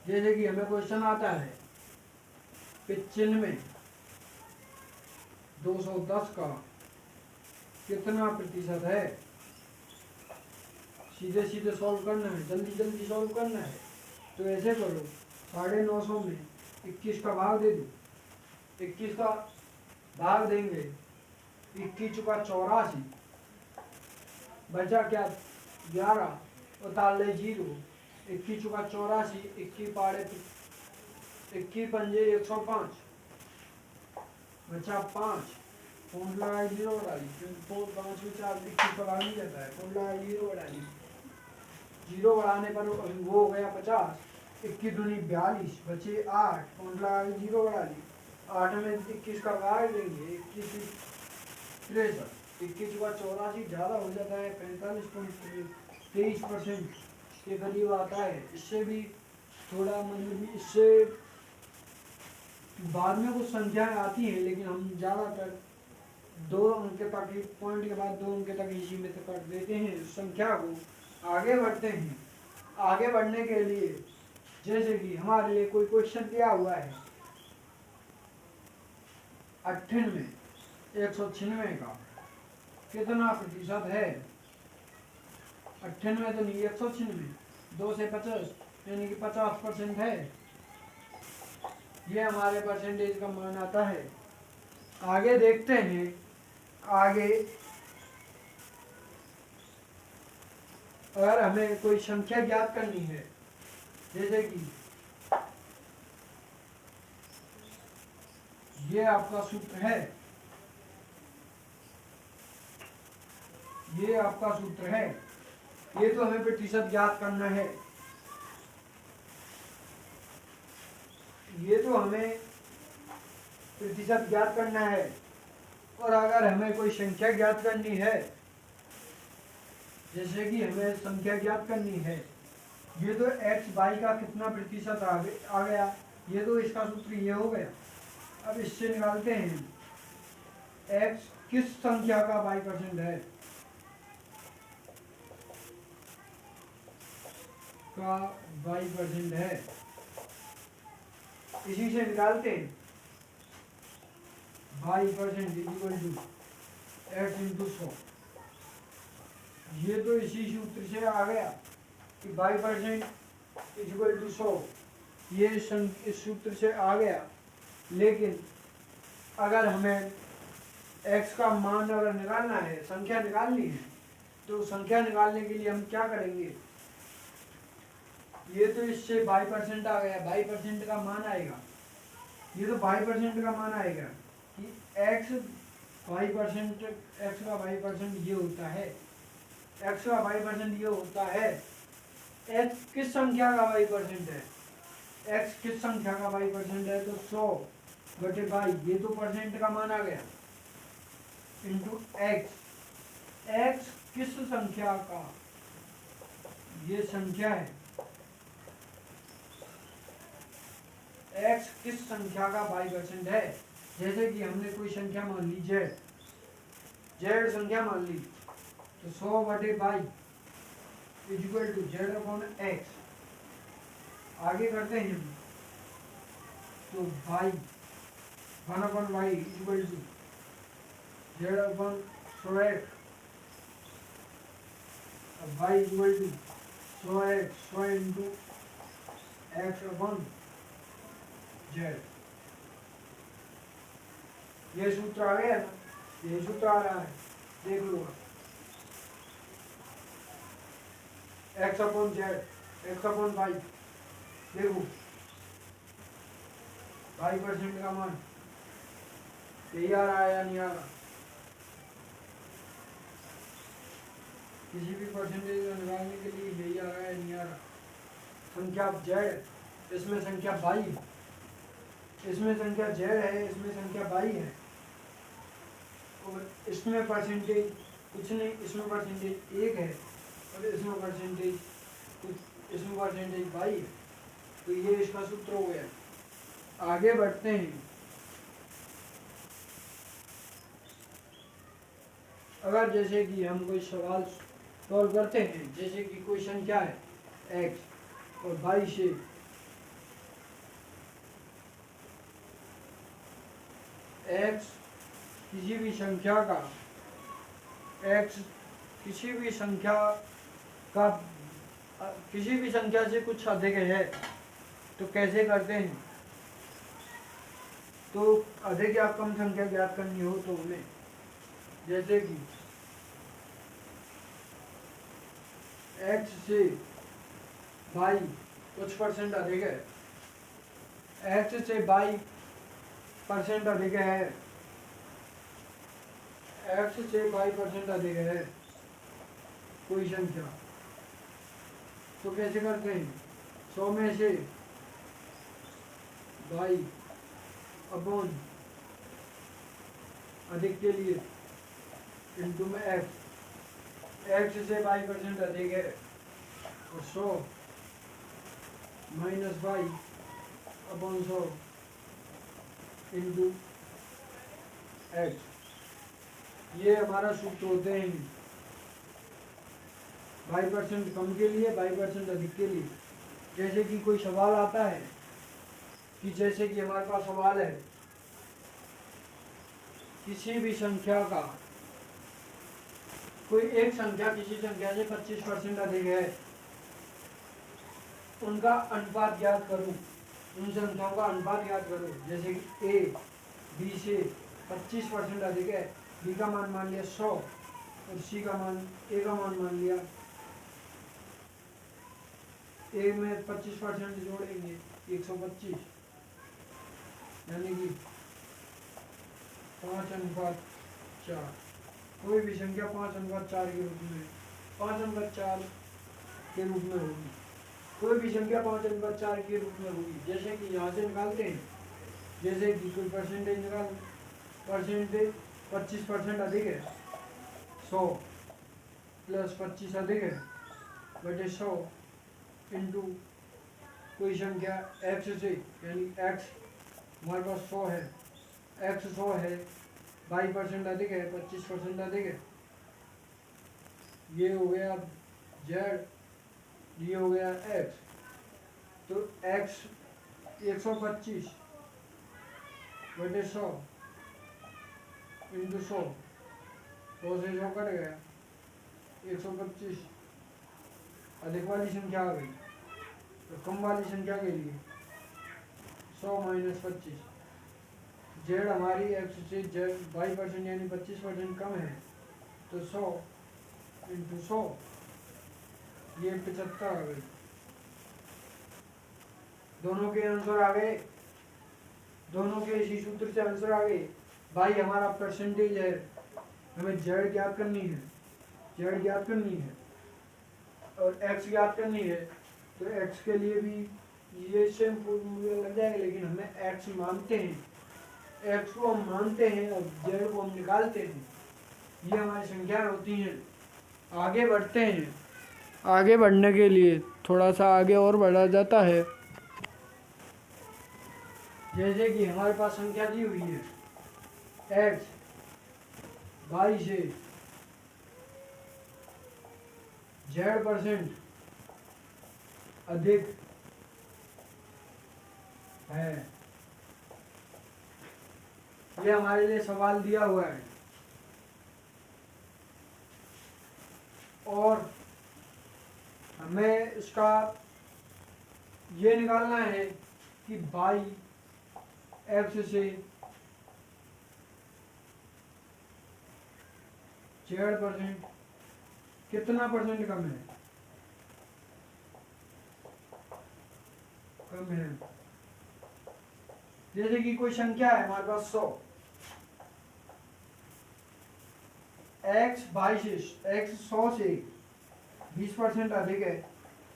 Speaker 1: जैसे कि हमें क्वेश्चन आता है 95 210 का कितना प्रतिशत है। सीधे सीधे सॉल्व करना है, जल्दी जल्दी सॉल्व करना है। तो ऐसे करो, 950 में 21 का भाग दे दो, 21 का भाग देंगे, 21 चुका 84, बचा क्या 11 और ताले 0, 21 चुका 84, 21 पाड़े 21 पंजे 105, बचा 5, पॉइंट लगाए 0 डाली, क्योंकि 5 में 4 21 का भाग नहीं जाता है, पॉइंट लगाए 0 डाली, 0 बढ़ाने पर वो हो गया 50, 21 दूनी 42, बचे 8, पॉइंट लगा के 0 बढ़ा ली, 8 में 21 का भाग देंगे, 21 63, 21 का 84 ज़्यादा हो जाता है, 45.23% के करीब आता है। इससे भी थोड़ा मतलब इससे बाद में कुछ संख्याएं आती हैं, लेकिन हम ज़्यादातर 2 अंक तक ही, पॉइंट के बाद 2 अंक तक इसी में कर देते हैं संख्या को। आगे बढ़ते हैं। आगे बढ़ने के लिए जैसे कि हमारे लिए कोई क्वेश्चन दिया हुआ है 98 196 का कितना प्रतिशत है। 98 तो नहीं, 196, 2 से 50 यानी कि 50% है। ये हमारे परसेंटेज का मान आता है। आगे देखते हैं। आगे अगर हमें कोई संख्या ज्ञात करनी है, जैसे कि ये आपका सूत्र है, ये आपका सूत्र है, ये तो हमें प्रतिशत ज्ञात करना है, ये तो हमें प्रतिशत ज्ञात करना है। और अगर हमें कोई संख्या ज्ञात करनी है, जैसे कि हमें संख्या ज्ञात करनी है, ये तो x y का कितना प्रतिशत आ गया, ये तो इसका सूत्र ये हो गया। अब इससे निकालते हैं x किस संख्या का y% है, का y% है, इसी से निकालते हैं y% equal to x into 100। ये तो इसी सूत्र से आ गया कि y% इक्वल टू 100, ये इस सूत्र से आ गया। लेकिन अगर हमें x का मान अगर निकालना है, संख्या निकालनी है, तो संख्या निकालने के लिए हम क्या करेंगे, ये तो इससे y% आ गया, y% का मान आएगा, ये तो y% का मान आएगा कि x y% x का y% ये होता है, x का y% ये होता है। x किस संख्या का y% है, x किस संख्या का y% है, तो 100/y, ये तो परसेंट का मान आ गया, इंटू x, x किस संख्या का, ये संख्या है, x किस संख्या का y% है। जैसे कि हमने कोई संख्या मान ली z संख्या मान ली, तो 100/y इक्वल टू z/x। आगे करते हैं तो y 1/y equal to z/100x, y equal to 100x 100 into x/z। ये सूत्र आ गया ना, ये सूत्र आ रहा है, देख लो x/z x/y, देखो y% का मान यही आ रहा है या नहीं आ रहा, किसी भी परसेंटेज को निकालने के लिए यही आ रहा है, नहीं आ रहा। संख्या जेड, इसमें संख्या बाई, इसमें संख्या जेड है, इसमें संख्या बाई है, और इसमें परसेंटेज कुछ नहीं, इसमें परसेंटेज 1 है और इसमें परसेंटेज कुछ, इसमें परसेंटेज बाई है। तो ये इसका सूत्र हो गया। आगे बढ़ते हैं। अगर जैसे कि हम कोई सवाल सॉल्व करते हैं, जैसे कि कोई संख्या है x और बाई से x किसी भी संख्या का x किसी भी संख्या का किसी भी संख्या से कुछ अधिक है, तो कैसे करते हैं? तो अधिक या कम संख्या ज्ञात करनी हो तो हमें, जैसे कि x से बाई कुछ परसेंट अधिक है, x से बाई परसेंट अधिक है, x से बाई परसेंट अधिक है कोई संख्या, तो कैसे करते हैं? 100 में से बाई अपॉन अधिक के लिए इंटू में x से बाई परसेंट अधिक है, और 100 minus by upon 100 into x। ये हमारा सूत्र होते हैं बाई परसेंट कम के लिए, बाई परसेंट अधिक के लिए। जैसे कि कोई सवाल आता है कि जैसे कि हमारे पास सवाल है, किसी भी संख्या का कोई एक संख्या किसी संख्या से 25% अधिक है, उनका अनुपात ज्ञात करूं, उन संख्याओं का अनुपात ज्ञात करूं। जैसे कि a b से 25% अधिक है, b का मान लिया 100 और c का मान a का मान लिया, a में 25% जोड़ेंगे 125, यानी कि 5:4। कोई भी संख्या 5:4 के रूप में 5:4 के रूप में होगी, कोई भी संख्या 5:4 के रूप में होगी। जैसे कि यहाँ से निकालते हैं, जैसे कि कोई परसेंटेज निकाल, परसेंटेज 25% अधिक है, 100 प्लस 25 अधिक है बटे 100 इंटू कोई संख्या x से, यानी x हमारे पास 100 है, x 100 है, 22% अधिक है, 25% अधिक है, ये हो गया z, ये हो गया x। तो x 125 बटे 100 इंटू 100, 100 से 100 कट गया, 125 अधिक वाली संख्या आ गई। तो कम वाली संख्या के लिए 100 माइनस 25, जेड हमारी x से जेड 22% यानी 25% कम है, तो 100 इंटू 100, ये 75 आ गई। दोनों के आंसर आ गए, दोनों के इसी सूत्र से आंसर आ गए। भाई हमारा परसेंटेज है, हमें जेड ज्ञात करनी है, जेड ज्ञात करनी है और एक्स ज्ञात करनी है। तो एक्स के लिए भी ये सेम फॉर्मूला लग जाएगा, लेकिन हमें एक्स मानते हैं, एक्स को हम मानते हैं और जेड को हम निकालते हैं। ये हमारी संख्याएं होती हैं। आगे बढ़ते हैं। आगे बढ़ने के लिए थोड़ा सा आगे और बढ़ा जाता है। जैसे कि हमारे पास संख्या दी हुई है एक्स बाई से जेड परसेंट अधिक है, ये हमारे लिए सवाल दिया हुआ है। और हमें इसका ये निकालना है कि बाई एक्स से जेड परसेंट कितना परसेंट कम है, कम है। जैसे कि कोई संख्या है हमारे पास 100, एक्स 100 से 20% अधिक है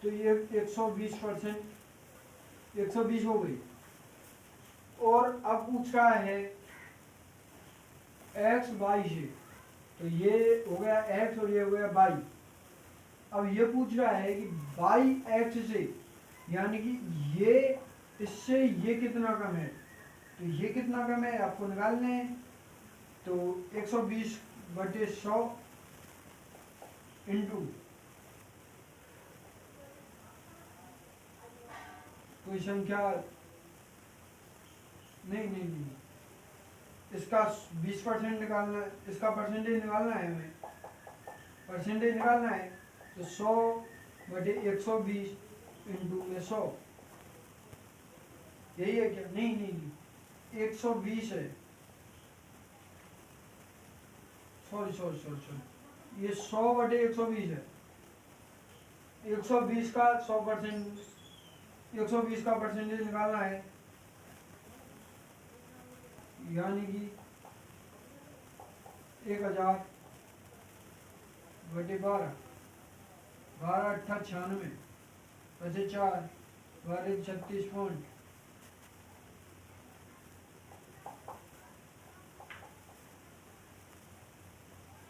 Speaker 1: तो ये 120%, 120 हो गई। और अब पूछ रहा है एक्स वाई से, तो ये हो गया एक्स और ये हो गया वाई। अब ये पूछ रहा है कि वाई एक्स से, यानी कि ये इससे ये कितना कम है, तो ये कितना कम है आपको निकालना है। तो 120/100 इंटू कोई संख्या, नहीं, इसका 20% निकालना है, इसका परसेंटेज निकालना है हमें, परसेंटेज निकालना है। तो 100/120 इंटू में 100, यही है क्या? नहीं, 120 है, सॉरी, ये 100/120 है। 120 का 100%, 120 का परसेंटेज निकालना है, यानी कि 1000/12, 12×8 = 96, बचे 4, 12 36 पॉइंट,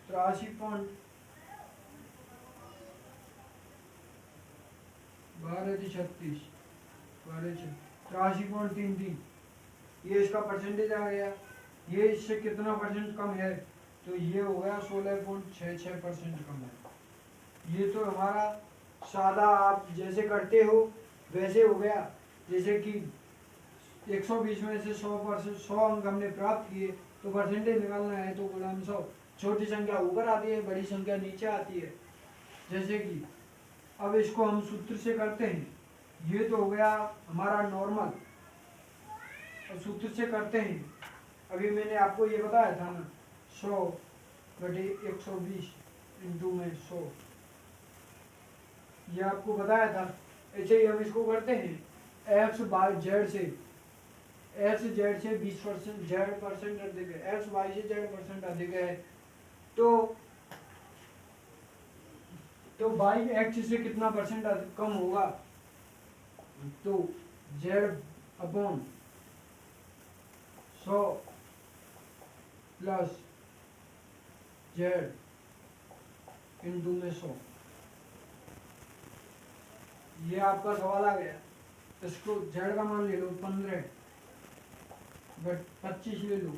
Speaker 1: 83 पॉइंट, 12×36, 83.33, ये इसका परसेंटेज आ गया। ये इससे कितना परसेंट कम है, तो ये हो गया 16.66% कम है। ये तो हमारा सादा आप जैसे करते हो वैसे हो गया, जैसे कि 120 में से 100 अंक हमने प्राप्त किए तो परसेंटेज निकालना है, तो गुणाम 100, छोटी संख्या ऊपर आती है, बड़ी संख्या नीचे आती है। जैसे कि अब इसको हम सूत्र से करते हैं, ये तो हो गया हमारा नॉर्मल, और सूत्र से करते हैं। अभी मैंने आपको ये बताया था ना, 100/120 इंटू में 100, ये आपको बताया था। ऐसे ही हम इसको करते हैं x/z से, x z से 20%, z% अधिक है, x y से z% अधिक है, तो y x से कितना परसेंट कम होगा, तो z/100 प्लस z इंटू में 100। ये आपका सवाल आ गया। इसको z का मान ले लो 15/25 ले लो,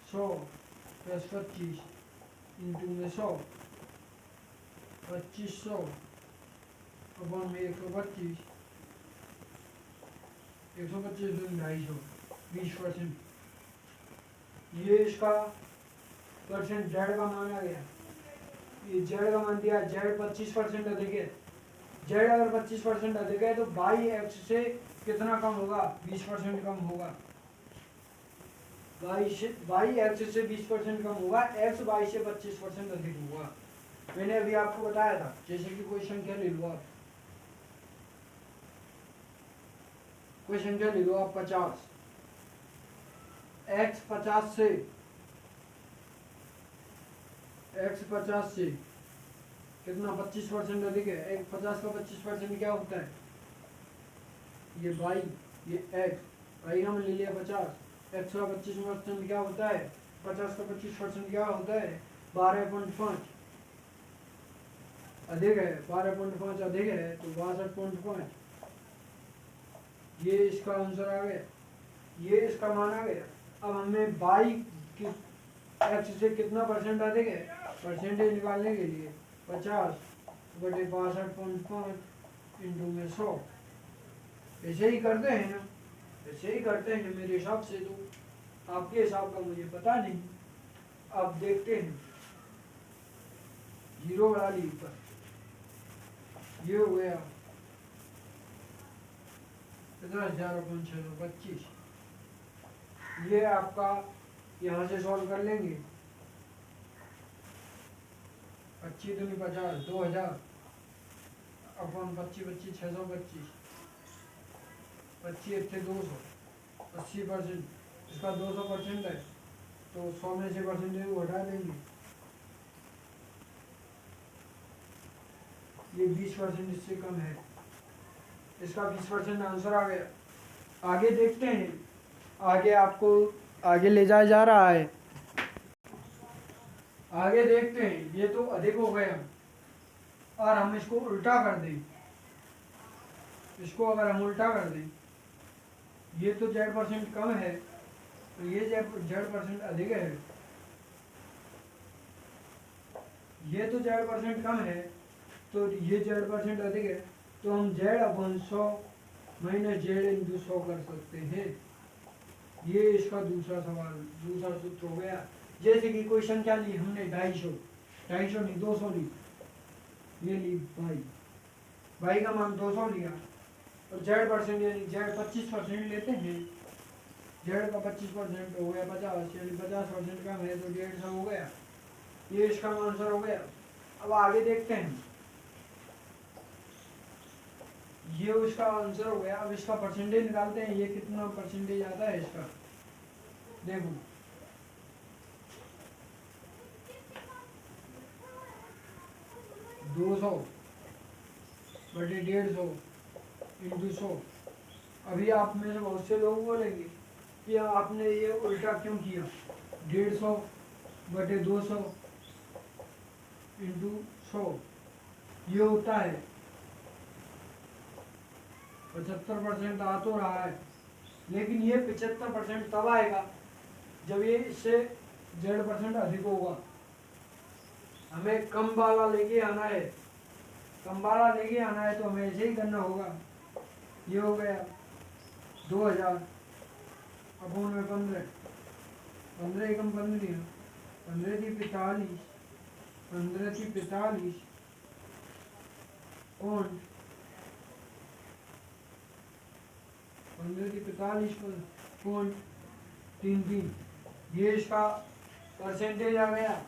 Speaker 1: 100 + 25 इंटू में 100, 2500 अपॉन में 125, 125 250, 20%। ये इसका परसेंट z का मान आ गया। ये z का मान दिया, z 25% अधिक है। z अगर 25% अधिक है तो y x से कितना कम होगा, 20% कम होगा। y x से 20% कम होगा, x y से 25% अधिक होगा। मैंने अभी आपको बताया था। जैसे कि कोई संख्या ले लो आप, कोई संख्या ले लो आप 50, x 50 से कितना 25% अधिक है। 50 का 25% क्या होता है, ये y, ये x, y हमने ले लिया 50, x का 25% क्या होता है, 50 का 25% क्या होता है, 12.5 अधिक है, 12.5 अधिक है, तो 62.5। ये इसका आंसर आ गया, ये इसका मान आ गया। अब हमें y की x से कितना परसेंट अधिक है, परसेंटेज निकालने के लिए 50/62.5 इंटू में 100। ऐसे ही करते हैं ना, ऐसे ही करते हैं मेरे हिसाब से। तो आपके हिसाब का मुझे पता नहीं, अब देखते हैं। 0 बढ़ा ली ऊपर, ये हो गया 50,625। ये आपका यहाँ से सॉल्व कर लेंगे, 25 दूनी 50, 2000 अपॉन 25 625, 25 × 200, 80%। इसका 200% है, तो 100 में से परसेंटेज को हटा देंगे। ये 20% इससे कम है, इसका 20% आंसर आ गया। आगे देखते हैं, आगे आपको आगे ले जाया जा रहा है। आगे देखते हैं, ये तो अधिक हो गया और हम इसको उल्टा कर दें, इसको अगर हम उल्टा कर दें, ये तो Z% कम है तो ये Z% अधिक है, ये तो Z% कम है तो ये Z% अधिक है, तो हम Z/100 माइनस Z/100 कर सकते हैं। ये इसका दूसरा सवाल, दूसरा सूत्र हो गया। जैसे कि कोई संख्या ली हमने 250 नहीं 200 ली, ये ली भाई का मान 200 लिया और Z% यानी Z 25% लेते हैं, Z का 25% हो गया 50, यानी 50% कम है तो 150 हो गया, ये इसका आंसर हो गया। अब आगे देखते हैं, ये उसका आंसर हो गया। अब इसका परसेंटेज निकालते हैं, ये कितना परसेंटेज आता है इसका, देखो 200 बटे 150 इंटू 100। अभी आप में से बहुत से लोग बोलेंगे कि आपने ये उल्टा क्यों किया, 150 बटे 200 इंटू 100, ये होता है 75% आ तो रहा है, लेकिन ये 75% तब आएगा जब ये इससे Z% अधिक होगा। हमें कम वाला लेके आना है, कम वाला लेके आना है तो हमें ऐसे ही करना होगा। ये हो गया 2000 अपोन में 15, 15 एकम 15, 15 थी 45, 15 थी 45 कौन 15 थी 45 कौन 3, ये इसका परसेंटेज आ गया।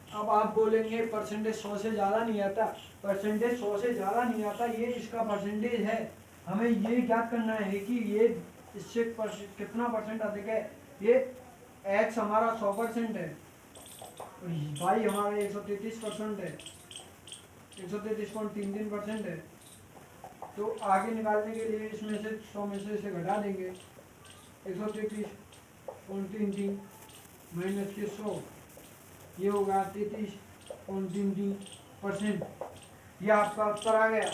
Speaker 1: अब आप बोलेंगे परसेंटेज 100 से ज़्यादा नहीं आता, परसेंटेज 100 से ज़्यादा नहीं आता, ये इसका परसेंटेज है। हमें ये ज्ञात करना है कि ये इससे कितना परसेंट अधिक है। ये x हमारा 100% है और y हमारा 133% है, 133.33% है। तो आगे निकालने के लिए इसमें से 100 में से इसे घटा देंगे, 133.33 माइनस के 100, ये होगा 33.33%। ये आपका उत्तर आ गया,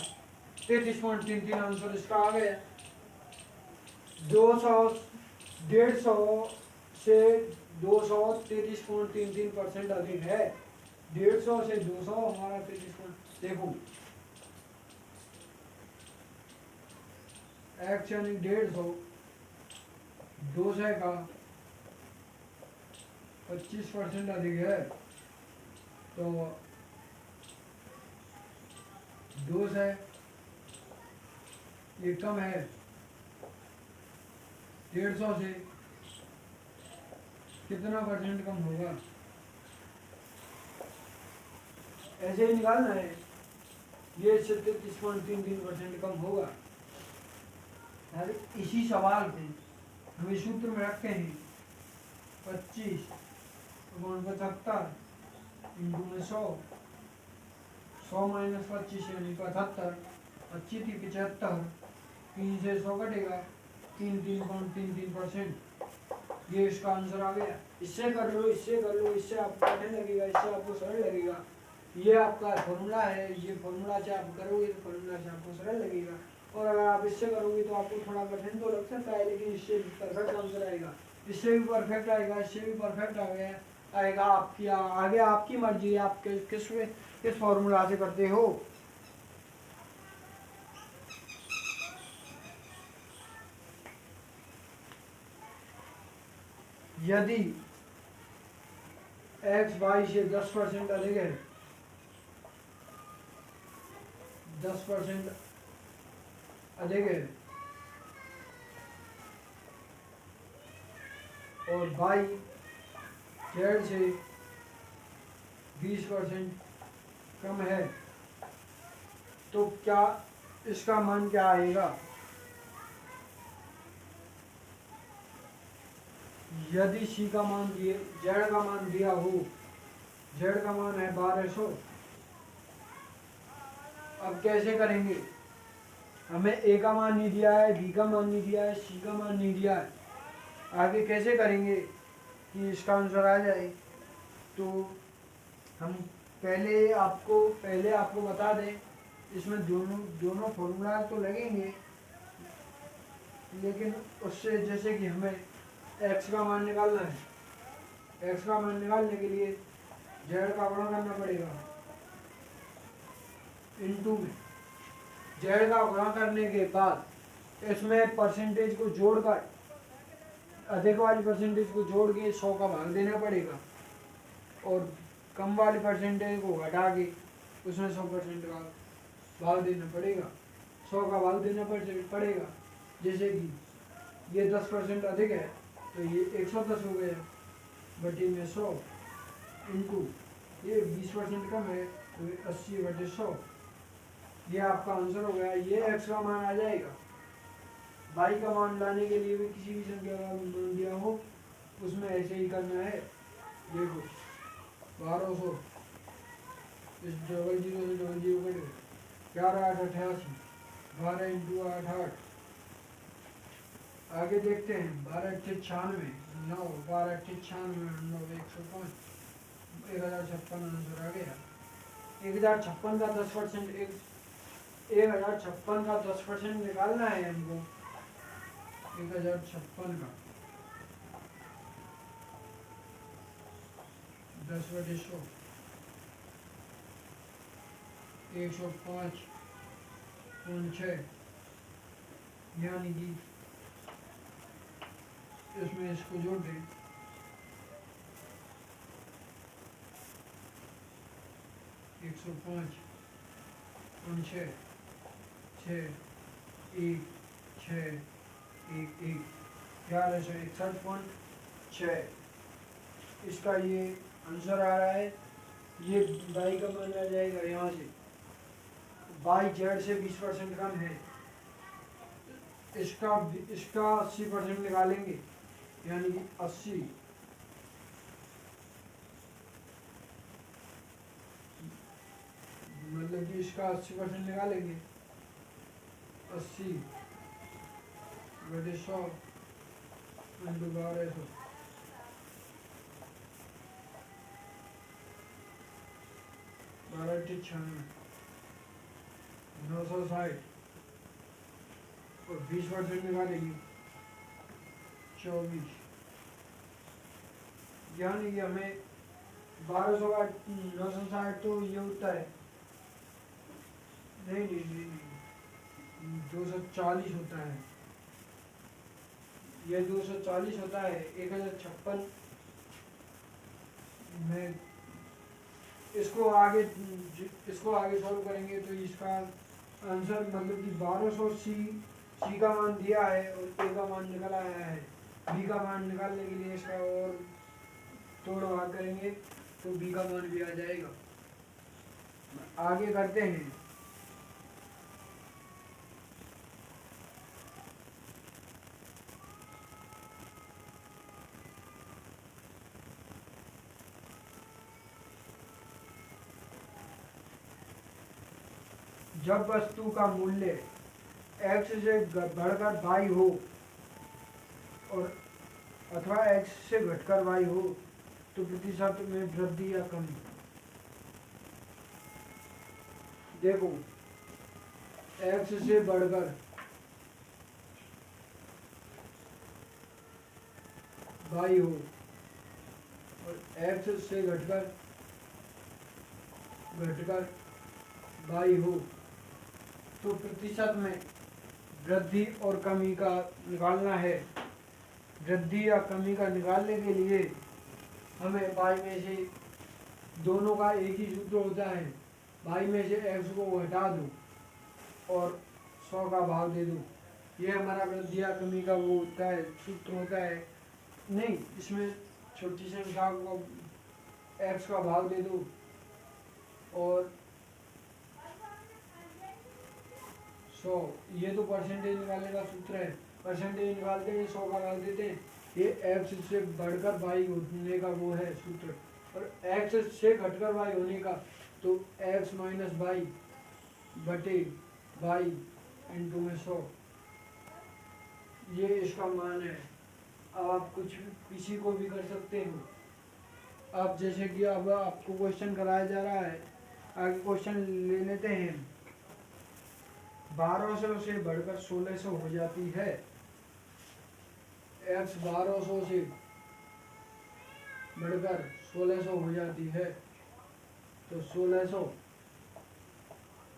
Speaker 1: 33.33 आंसर इसका आ गया। 150 से 200 33.33% अधिक है, 150 से 200 हमारा 33। देखो x यानी 150, 200 का 25% अधिक है, तो 200 ये कम है 150 से, कितना परसेंट कम होगा, ऐसे ही निकालना है। ये 33.33% कम होगा। इसी सवाल पे हम इस सूत्र में रखते हैं 25/75 इंटू में 100, 100 माइनस 25 यानी 75, 25 थी 75, 3 से 100 कटेगा, 33.33%। ये इसका आंसर आ गया। इससे कर लो, इससे कर लो, इससे आपको कठिन लगेगा, इससे आपको सरल लगेगा। ये आपका फॉर्मूला है, ये फॉर्मूला से आप करोगे तो फॉर्मूला से आपको सरल लगेगा, और अगर आप इससे करोगे तो आपको थोड़ा कठिन तो लग सकता है, लेकिन इससे परफेक्ट आंसर आएगा, इससे भी परफेक्ट आएगा, इससे भी परफेक्ट आएगा। आपकी आगे आपकी मर्जी है, आप किस फॉर्मूला से करते हो। यदि x y से 10% अधिक है, 10% अधिक है, और y z से 20% कम है, तो क्या इसका मान क्या आएगा। यदि c का मान दिए, z का मान दिया हो, z का मान है 1200, अब कैसे करेंगे, हमें ए का मान नहीं दिया है, बी का मान नहीं दिया है, सी का मान नहीं दिया है, आगे कैसे करेंगे कि इसका आंसर आ जाए। तो हम पहले आपको बता दें, इसमें दोनों फॉर्मूला तो लगेंगे, लेकिन उससे जैसे कि हमें x का मान निकालना है, x का मान निकालने के लिए z का गुणा करना पड़ेगा इनटू में, z का गुणा करने के बाद इसमें परसेंटेज को जोड़कर, अधिक वाली परसेंटेज को जोड़ के 100 का भाग देना पड़ेगा और कम वाली परसेंटेज को घटा के उसमें 100% का भाग देना पड़ेगा, 100 का भाग देना पड़ेगा। जैसे कि ये 10% अधिक है तो ये 110 हो गया, बटे में 100 इनटू ये 20% कम है तो 80/100, ये आपका आंसर हो गया। ये x का मान आ जाएगा। y का मान लाने के लिए भी किसी भी संख्या का मान दिया हो उसमें ऐसे ही करना है। देखो 1200, इस 00 से 00 कट गए, 11 8 88, 12 इंटू 8 8। आगे देखते हैं, 12 8 96, 9 12 8 96, 9 105, 1056 आंसर आ गया। 1056 का 10%, 1056 का 10% निकालना है हमको। 1056 का 10/100, 105.6, यानी कि इसमें इसको जोड़ दें, 105.6, 1161.6, इसका ये आंसर आ रहा है। ये y का मान आ जाएगा यहाँ से, y z से 20% कम है, इसका 80% निकालेंगे, यानी कि 80, मतलब कि इसका 80% निकालेंगे, 80/100 इंटू 1200, 12 96, 960 और 20% निकालेंगे 24, यानी कि हमें 1200 का 960 तो ये होता है, नहीं 240 होता है, ये 240 होता है। 1056 में इसको आगे सॉल्व करेंगे तो इसका आंसर, मतलब कि 1200 सी का मान दिया है और ए का मान निकल आया है। बी का मान निकालने के लिए इसका और तोड़ भाग करेंगे तो बी का मान भी आ जाएगा। आगे करते हैं, जब वस्तु का मूल्य x से बढ़कर y हो और अथवा x से घटकर y हो तो प्रतिशत में वृद्धि या कमी। देखो x से बढ़कर y हो और x से घटकर y हो तो प्रतिशत में वृद्धि और कमी का निकालना है। वृद्धि या कमी का निकालने के लिए हमें y में से, दोनों का एक ही सूत्र होता है, y में से x को हटा दो और 100 का भाग दे दो। ये हमारा वृद्धि या कमी का वो होता है, सूत्र होता है। नहीं, इसमें छोटी संख्या को x का भाग दे दो और 100, ये तो परसेंटेज निकालने का सूत्र है। परसेंटेज निकालते हैं 100 का भाग देते हैं, ये x से बढ़कर y होने का वो है सूत्र, और x से घटकर y होने का तो x माइनस y बटे बाई इंटू में 100, ये इसका मान है। अब आप कुछ किसी को भी कर सकते हो। अब जैसे कि अब आपको क्वेश्चन कराया जा रहा है, आगे क्वेश्चन ले लेते हैं। 1200 से बढ़कर 1600 हो जाती है। x 1200 से बढ़कर 1600 हो जाती है, तो 1600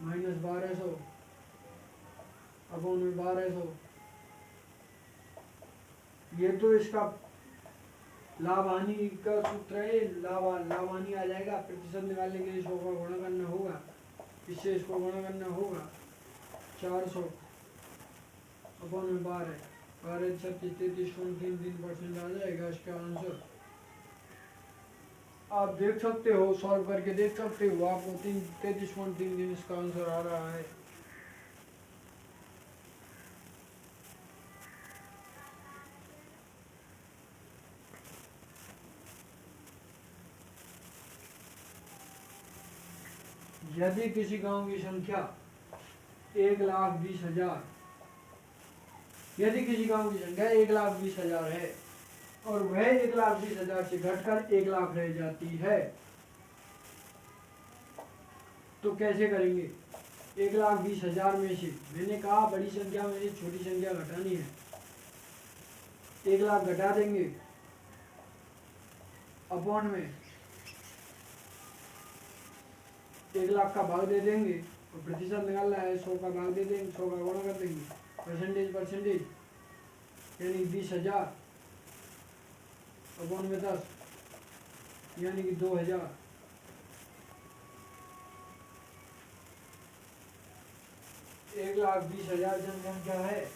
Speaker 1: माइनस 1200 अपॉन में 1200। ये तो इसका लाभ हानि का सूत्र है। लाभ हानि आ जाएगा। प्रतिशत निकालने के लिए 100 का गुणा करना होगा, इससे इसको गुणा करना होगा। 400 अपॉन में 12 33.33% आ जाएगा इसका आंसर। आप देख सकते हो, सॉल्व करके देख सकते हो, आपको 33.33 इसका आंसर आ रहा है। यदि किसी गांव की संख्या 1,20,000, यदि किसी गांव की संख्या 1,20,000 है और वह 1,20,000 से घटकर 1,00,000 रह जाती है, तो कैसे करेंगे? 1,20,000 में से मैंने कहा बड़ी संख्या में से छोटी संख्या घटानी है। 1,00,000 घटा देंगे अपॉन में 1,00,000 का भाग दे देंगे और प्रतिशत निकालना है, 100 का भाग दे देंगे, 100 का गुणा कर देंगे, परसेंटेज यानी 20,000 अपॉन में 10 यानी कि 2,000। 1,20,000 जनसंख्या है।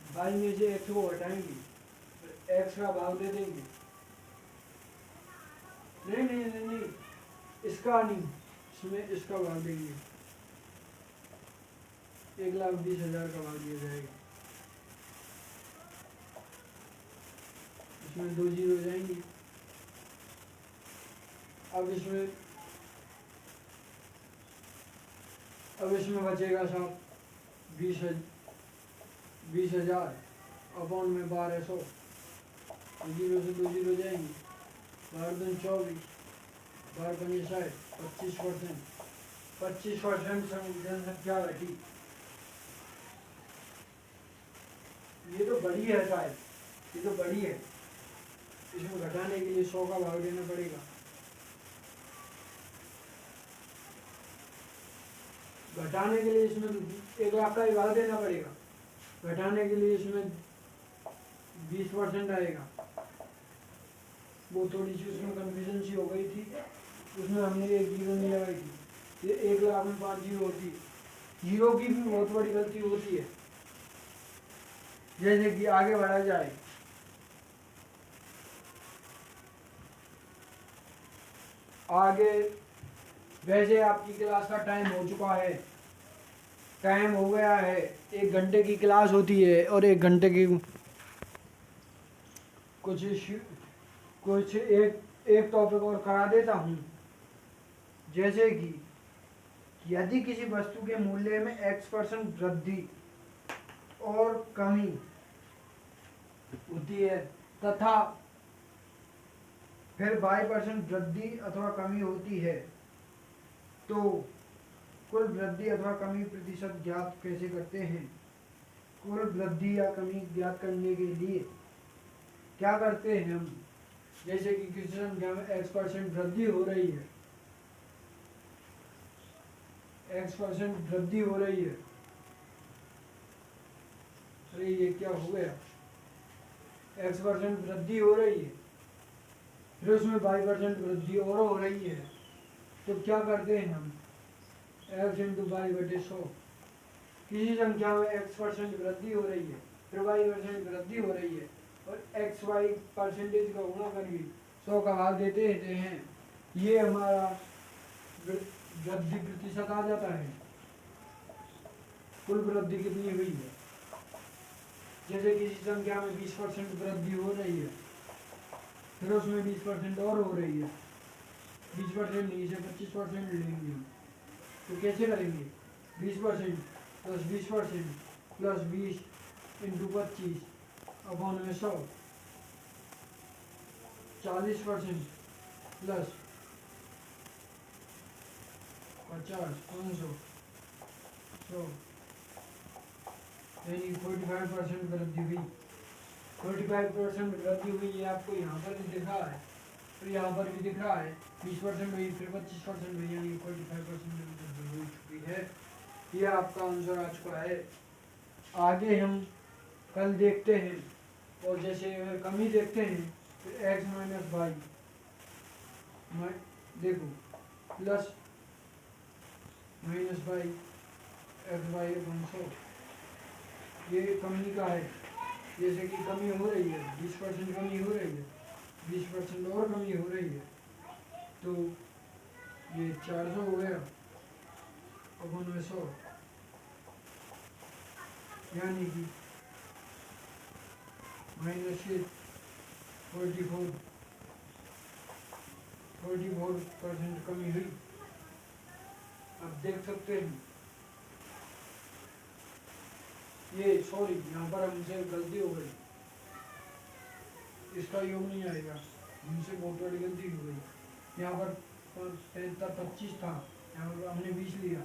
Speaker 1: 22 में से x को हटाएंगे, x का भाग दे देंगे। नहीं, इसका नहीं, इसमें इसका भाग देंगे। 1,20,000 का भाग दिया जाएगा। इसमें 2 जीरो हो जाएंगी। अब इसमें बचेगा साहब 20,000 अपॉन में 1200। जीरो से 2 जीरो जाएंगी। 12 दूनी 24, 12 पंजे 60, 25%। 25% जनसंख्या घटी। ये तो बड़ी है शायद, ये तो बड़ी है। इसमें घटाने के लिए 100 का भाग देना पड़ेगा। घटाने के लिए इसमें 1,00,000 का ही भाग देना पड़ेगा। घटाने के लिए इसमें 20% आएगा। वो थोड़ी सी उसमें कन्फ्यूजन सी हो गई थी, उसमें हमने एक जीरो नहीं लगाई थी। ये 1,00,000 में 5 जीरो होती है। जीरो की भी बहुत बड़ी गलती होती है। जैसे कि आगे बढ़ा जाए, आगे वैसे आपकी क्लास का टाइम हो चुका है, टाइम हो गया है। 1 घंटे की क्लास होती है और 1 घंटे की कुछ एक टॉपिक और करा देता हूँ। जैसे कि यदि किसी वस्तु के मूल्य में x% वृद्धि और कमी होती है तथा फिर y% वृद्धि अथवा कमी होती है, तो कुल वृद्धि अथवा कमी प्रतिशत ज्ञात कैसे करते हैं? कुल वृद्धि या कमी ज्ञात करने के लिए क्या करते हैं हम? जैसे कि किसी संख्या में x% वृद्धि हो रही है, x% वृद्धि हो रही है। अरे ये क्या हो गया? x% वृद्धि हो रही है, फिर उसमें y% वृद्धि और हो रही है, तो क्या करते हैं हम? x इंटू वाई बटे 100। किसी संख्या में x% वृद्धि हो रही है, फिर y% वृद्धि हो रही है और xy परसेंटेज का गुणा करके 100 का भाग देते हैं। ये हमारा वृद्धि प्रतिशत आ जाता है। कुल वृद्धि कितनी हुई है? जैसे किसी संख्या में 20% वृद्धि हो रही है, फिर उसमें 20% और हो रही है। 20% नहीं से 25% लेंगे, तो कैसे करेंगे? 20% प्लस 20% प्लस 20 इंटू 25 अपॉन में 100, 40% प्लस 50, 500, 100 यानी 45% वृद्धि हुई। 45% वृद्धि हुई, ये आपको यहाँ पर भी दिख रहा है और यहाँ पर भी दिख रहा है। 20% हुई, फिर 25% हुई, यानी 45% वृद्धि हो चुकी है। ये आपका आंसर आ चुका है। आगे हम कल देखते हैं, और जैसे अगर कमी देखते हैं तो x माइनस वाई, देखो plus minus y x y upon 100, ये कमी का है। जैसे कि कमी हो रही है, 20% कमी हो रही है, 20% और कमी हो रही है, तो ये 400 हो गया अपॉन में 100, यानी कि माइनस 44% कमी हुई। आप देख सकते हैं, ये सॉरी यहाँ पर हमसे गलती हो गई, इसका योग नहीं आएगा, हमसे बहुत बड़ी गलती हो गई। यहाँ पर 25 था, यहाँ पर हमने 20 लिया,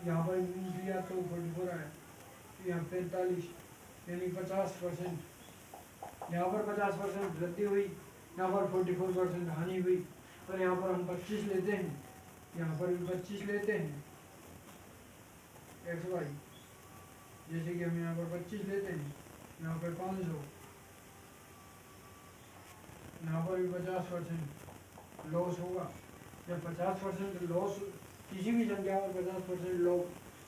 Speaker 1: यहाँ पर 20 लिया तो 44 आया, यहाँ 45 यानी 50%, यहाँ पर 50% वृद्धि हुई, यहाँ पर 44% हानि हुई। और यहाँ पर हम 25 लेते हैं, यहाँ पर भी 25 लेते हैं एक्स वाई, जैसे कि हम यहाँ पर 25 लेते हैं, यहाँ पर 500, यहाँ पर भी 50% लॉस होगा। जब 50% लॉस, किसी भी संख्या में 50%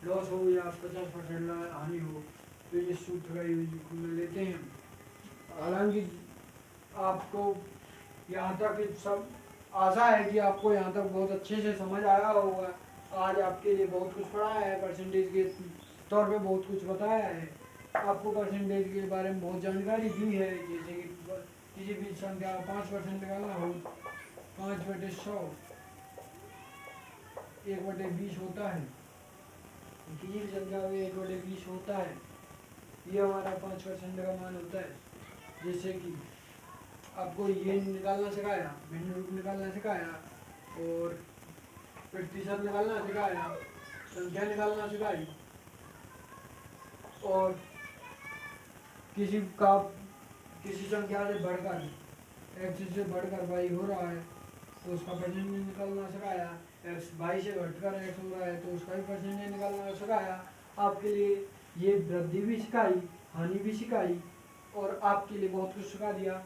Speaker 1: लॉस हो या 50% हानि हो, तो ये सूत्र का यूज लेते हैं। हालांकि आपको यहाँ तक सब आशा है कि आपको यहाँ तक बहुत अच्छे से समझ आया होगा। आज आपके लिए बहुत कुछ पढ़ाया है, परसेंटेज के तौर पे बहुत कुछ बताया है, आपको परसेंटेज के बारे में बहुत जानकारी दी है। जैसे कि किसी भी संख्या 5% निकालना हो, 5/100 1/20 होता है, किसी भी संख्या में 1/20 होता है, ये हमारा 5% का मान होता है। जैसे कि आपको ये निकालना सिखाया, भिन्न रूप निकालना सिखाया, और प्रतिशत निकालना सिखाया, संख्या निकालना सिखाई, और किसी संख्या से बढ़कर x से बढ़कर y हो रहा है तो उसका परसेंटेज निकालना सिखाया, x y से घटकर x हो रहा है तो उसका भी परसेंटेज निकालना सिखाया। आपके लिए ये वृद्धि भी सिखाई, हानि भी सिखाई, और आपके लिए बहुत कुछ सिखा दिया।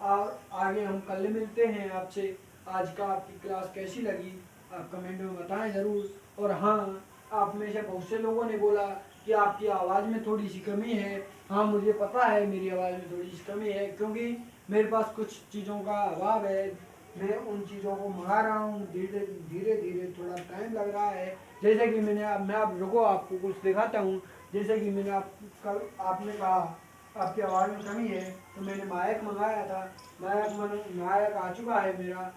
Speaker 1: और आगे हम कल मिलते हैं आपसे। आज का आपकी क्लास कैसी लगी आप कमेंट में बताएं ज़रूर। और हाँ, आप में से बहुत से लोगों ने बोला कि आपकी आवाज़ में थोड़ी सी कमी है। हाँ, मुझे पता है मेरी आवाज़ में थोड़ी सी कमी है, क्योंकि मेरे पास कुछ चीज़ों का अभाव है। मैं उन चीज़ों को मंगा रहा हूँ, धीरे धीरे थोड़ा टाइम लग रहा है। जैसे कि मैं अब रुको आपको कुछ दिखाता हूँ। जैसे कि मैंने आपने कहा आपकी आवाज़ में कमी है, तो मैंने माइक मंगाया था, माइक आ चुका है मेरा,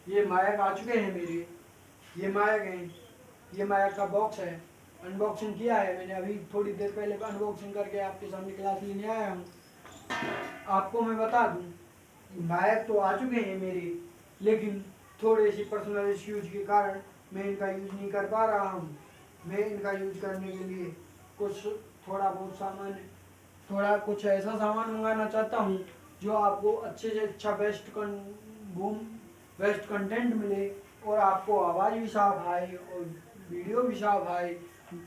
Speaker 1: ये माइक आ चुके हैं मेरे, ये माइक हैं, ये माइक का बॉक्स है, अनबॉक्सिंग किया है मैंने अभी थोड़ी देर पहले, अनबॉक्सिंग करके आपके सामने क्लास लेने आया हूँ। आपको मैं बता दूँ, माइक तो आ चुके हैं मेरे, लेकिन थोड़े से पर्सनल इश्यूज के कारण मैं इनका यूज़ नहीं कर पा रहा हूँ। मैं इनका यूज करने के लिए थोड़ा कुछ ऐसा सामान मंगाना चाहता हूँ जो आपको अच्छे से अच्छा बेस्ट कंटेंट मिले, और आपको आवाज़ भी साफ आए और वीडियो भी साफ आए।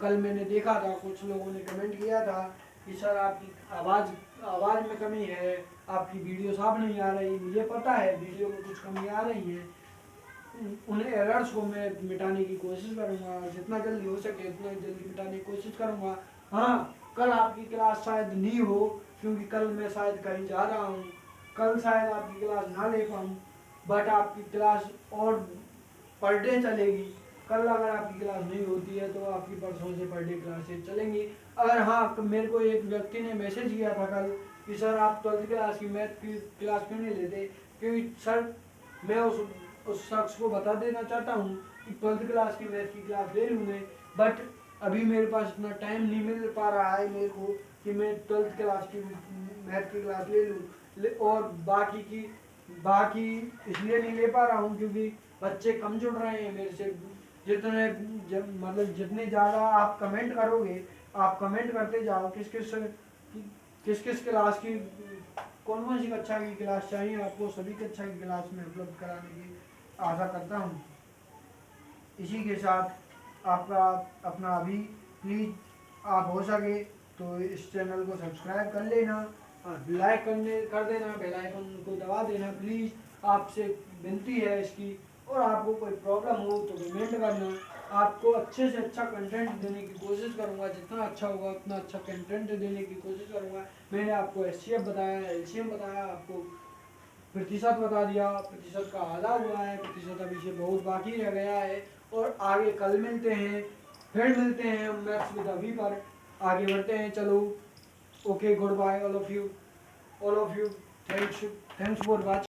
Speaker 1: कल मैंने देखा था, कुछ लोगों ने कमेंट किया था कि सर आपकी आवाज़ में कमी है, आपकी वीडियो साफ नहीं आ रही। मुझे पता है वीडियो में कुछ कमी आ रही है, उन एरर्स को मैं मिटाने की कोशिश करूंगा, जितना जल्दी हो सके उतना जल्दी मिटाने की कोशिश करूंगा। हाँ, कल आपकी क्लास शायद नहीं हो, क्योंकि कल मैं शायद कहीं जा रहा हूँ, कल शायद आपकी क्लास ना ले पाऊँ, बट आपकी क्लास और पर डे चलेगी। कल अगर आपकी क्लास नहीं होती है तो आपकी परसों से पर डे क्लासेज चलेंगी। अगर हाँ, मेरे को एक व्यक्ति ने मैसेज किया था कल कि सर आप 12th क्लास की मैथ की क्लास क्यों नहीं लेते, क्योंकि सर मैं उस उस शख्स को बता देना चाहता हूँ कि 12th क्लास की मैथ की क्लास ले लूँ मैं, बट अभी मेरे पास इतना टाइम नहीं मिल पा रहा है मेरे को कि मैं 12th क्लास की मैथ की क्लास ले लूँ। और बाकी इसलिए नहीं ले पा रहा हूँ क्योंकि बच्चे कम जुड़ रहे हैं मेरे से। जितने मतलब जितने ज़्यादा आप कमेंट करोगे, आप कमेंट करते जाओ किस किस क्लास की कौन कौन सी कक्षा की क्लास चाहिए आपको, सभी कक्षा की क्लास में उपलब्ध कराने की आशा करता हूँ। इसी के साथ आपका अपना अभी प्लीज़ आप हो सके तो इस चैनल को सब्सक्राइब कर लेना और लाइक कर देना, बेल आइकन को दबा देना प्लीज़, आपसे विनती है इसकी। और आपको कोई प्रॉब्लम हो तो कमेंट करना, आपको अच्छे से अच्छा कंटेंट देने की कोशिश करूँगा, जितना अच्छा होगा उतना अच्छा कंटेंट देने की कोशिश करूँगा। मैंने आपको एचसीएफ बताया, एलसीएम बताया, आपको प्रतिशत बता दिया, प्रतिशत का आधा हुआ है, प्रतिशत अभी से बहुत बाकी रह गया है। और आगे कल मिलते हैं, फिर मिलते हैं मैथ्स विद अभी पर, आगे बढ़ते हैं। चलो okay, goodbye all of you, thanks for watching.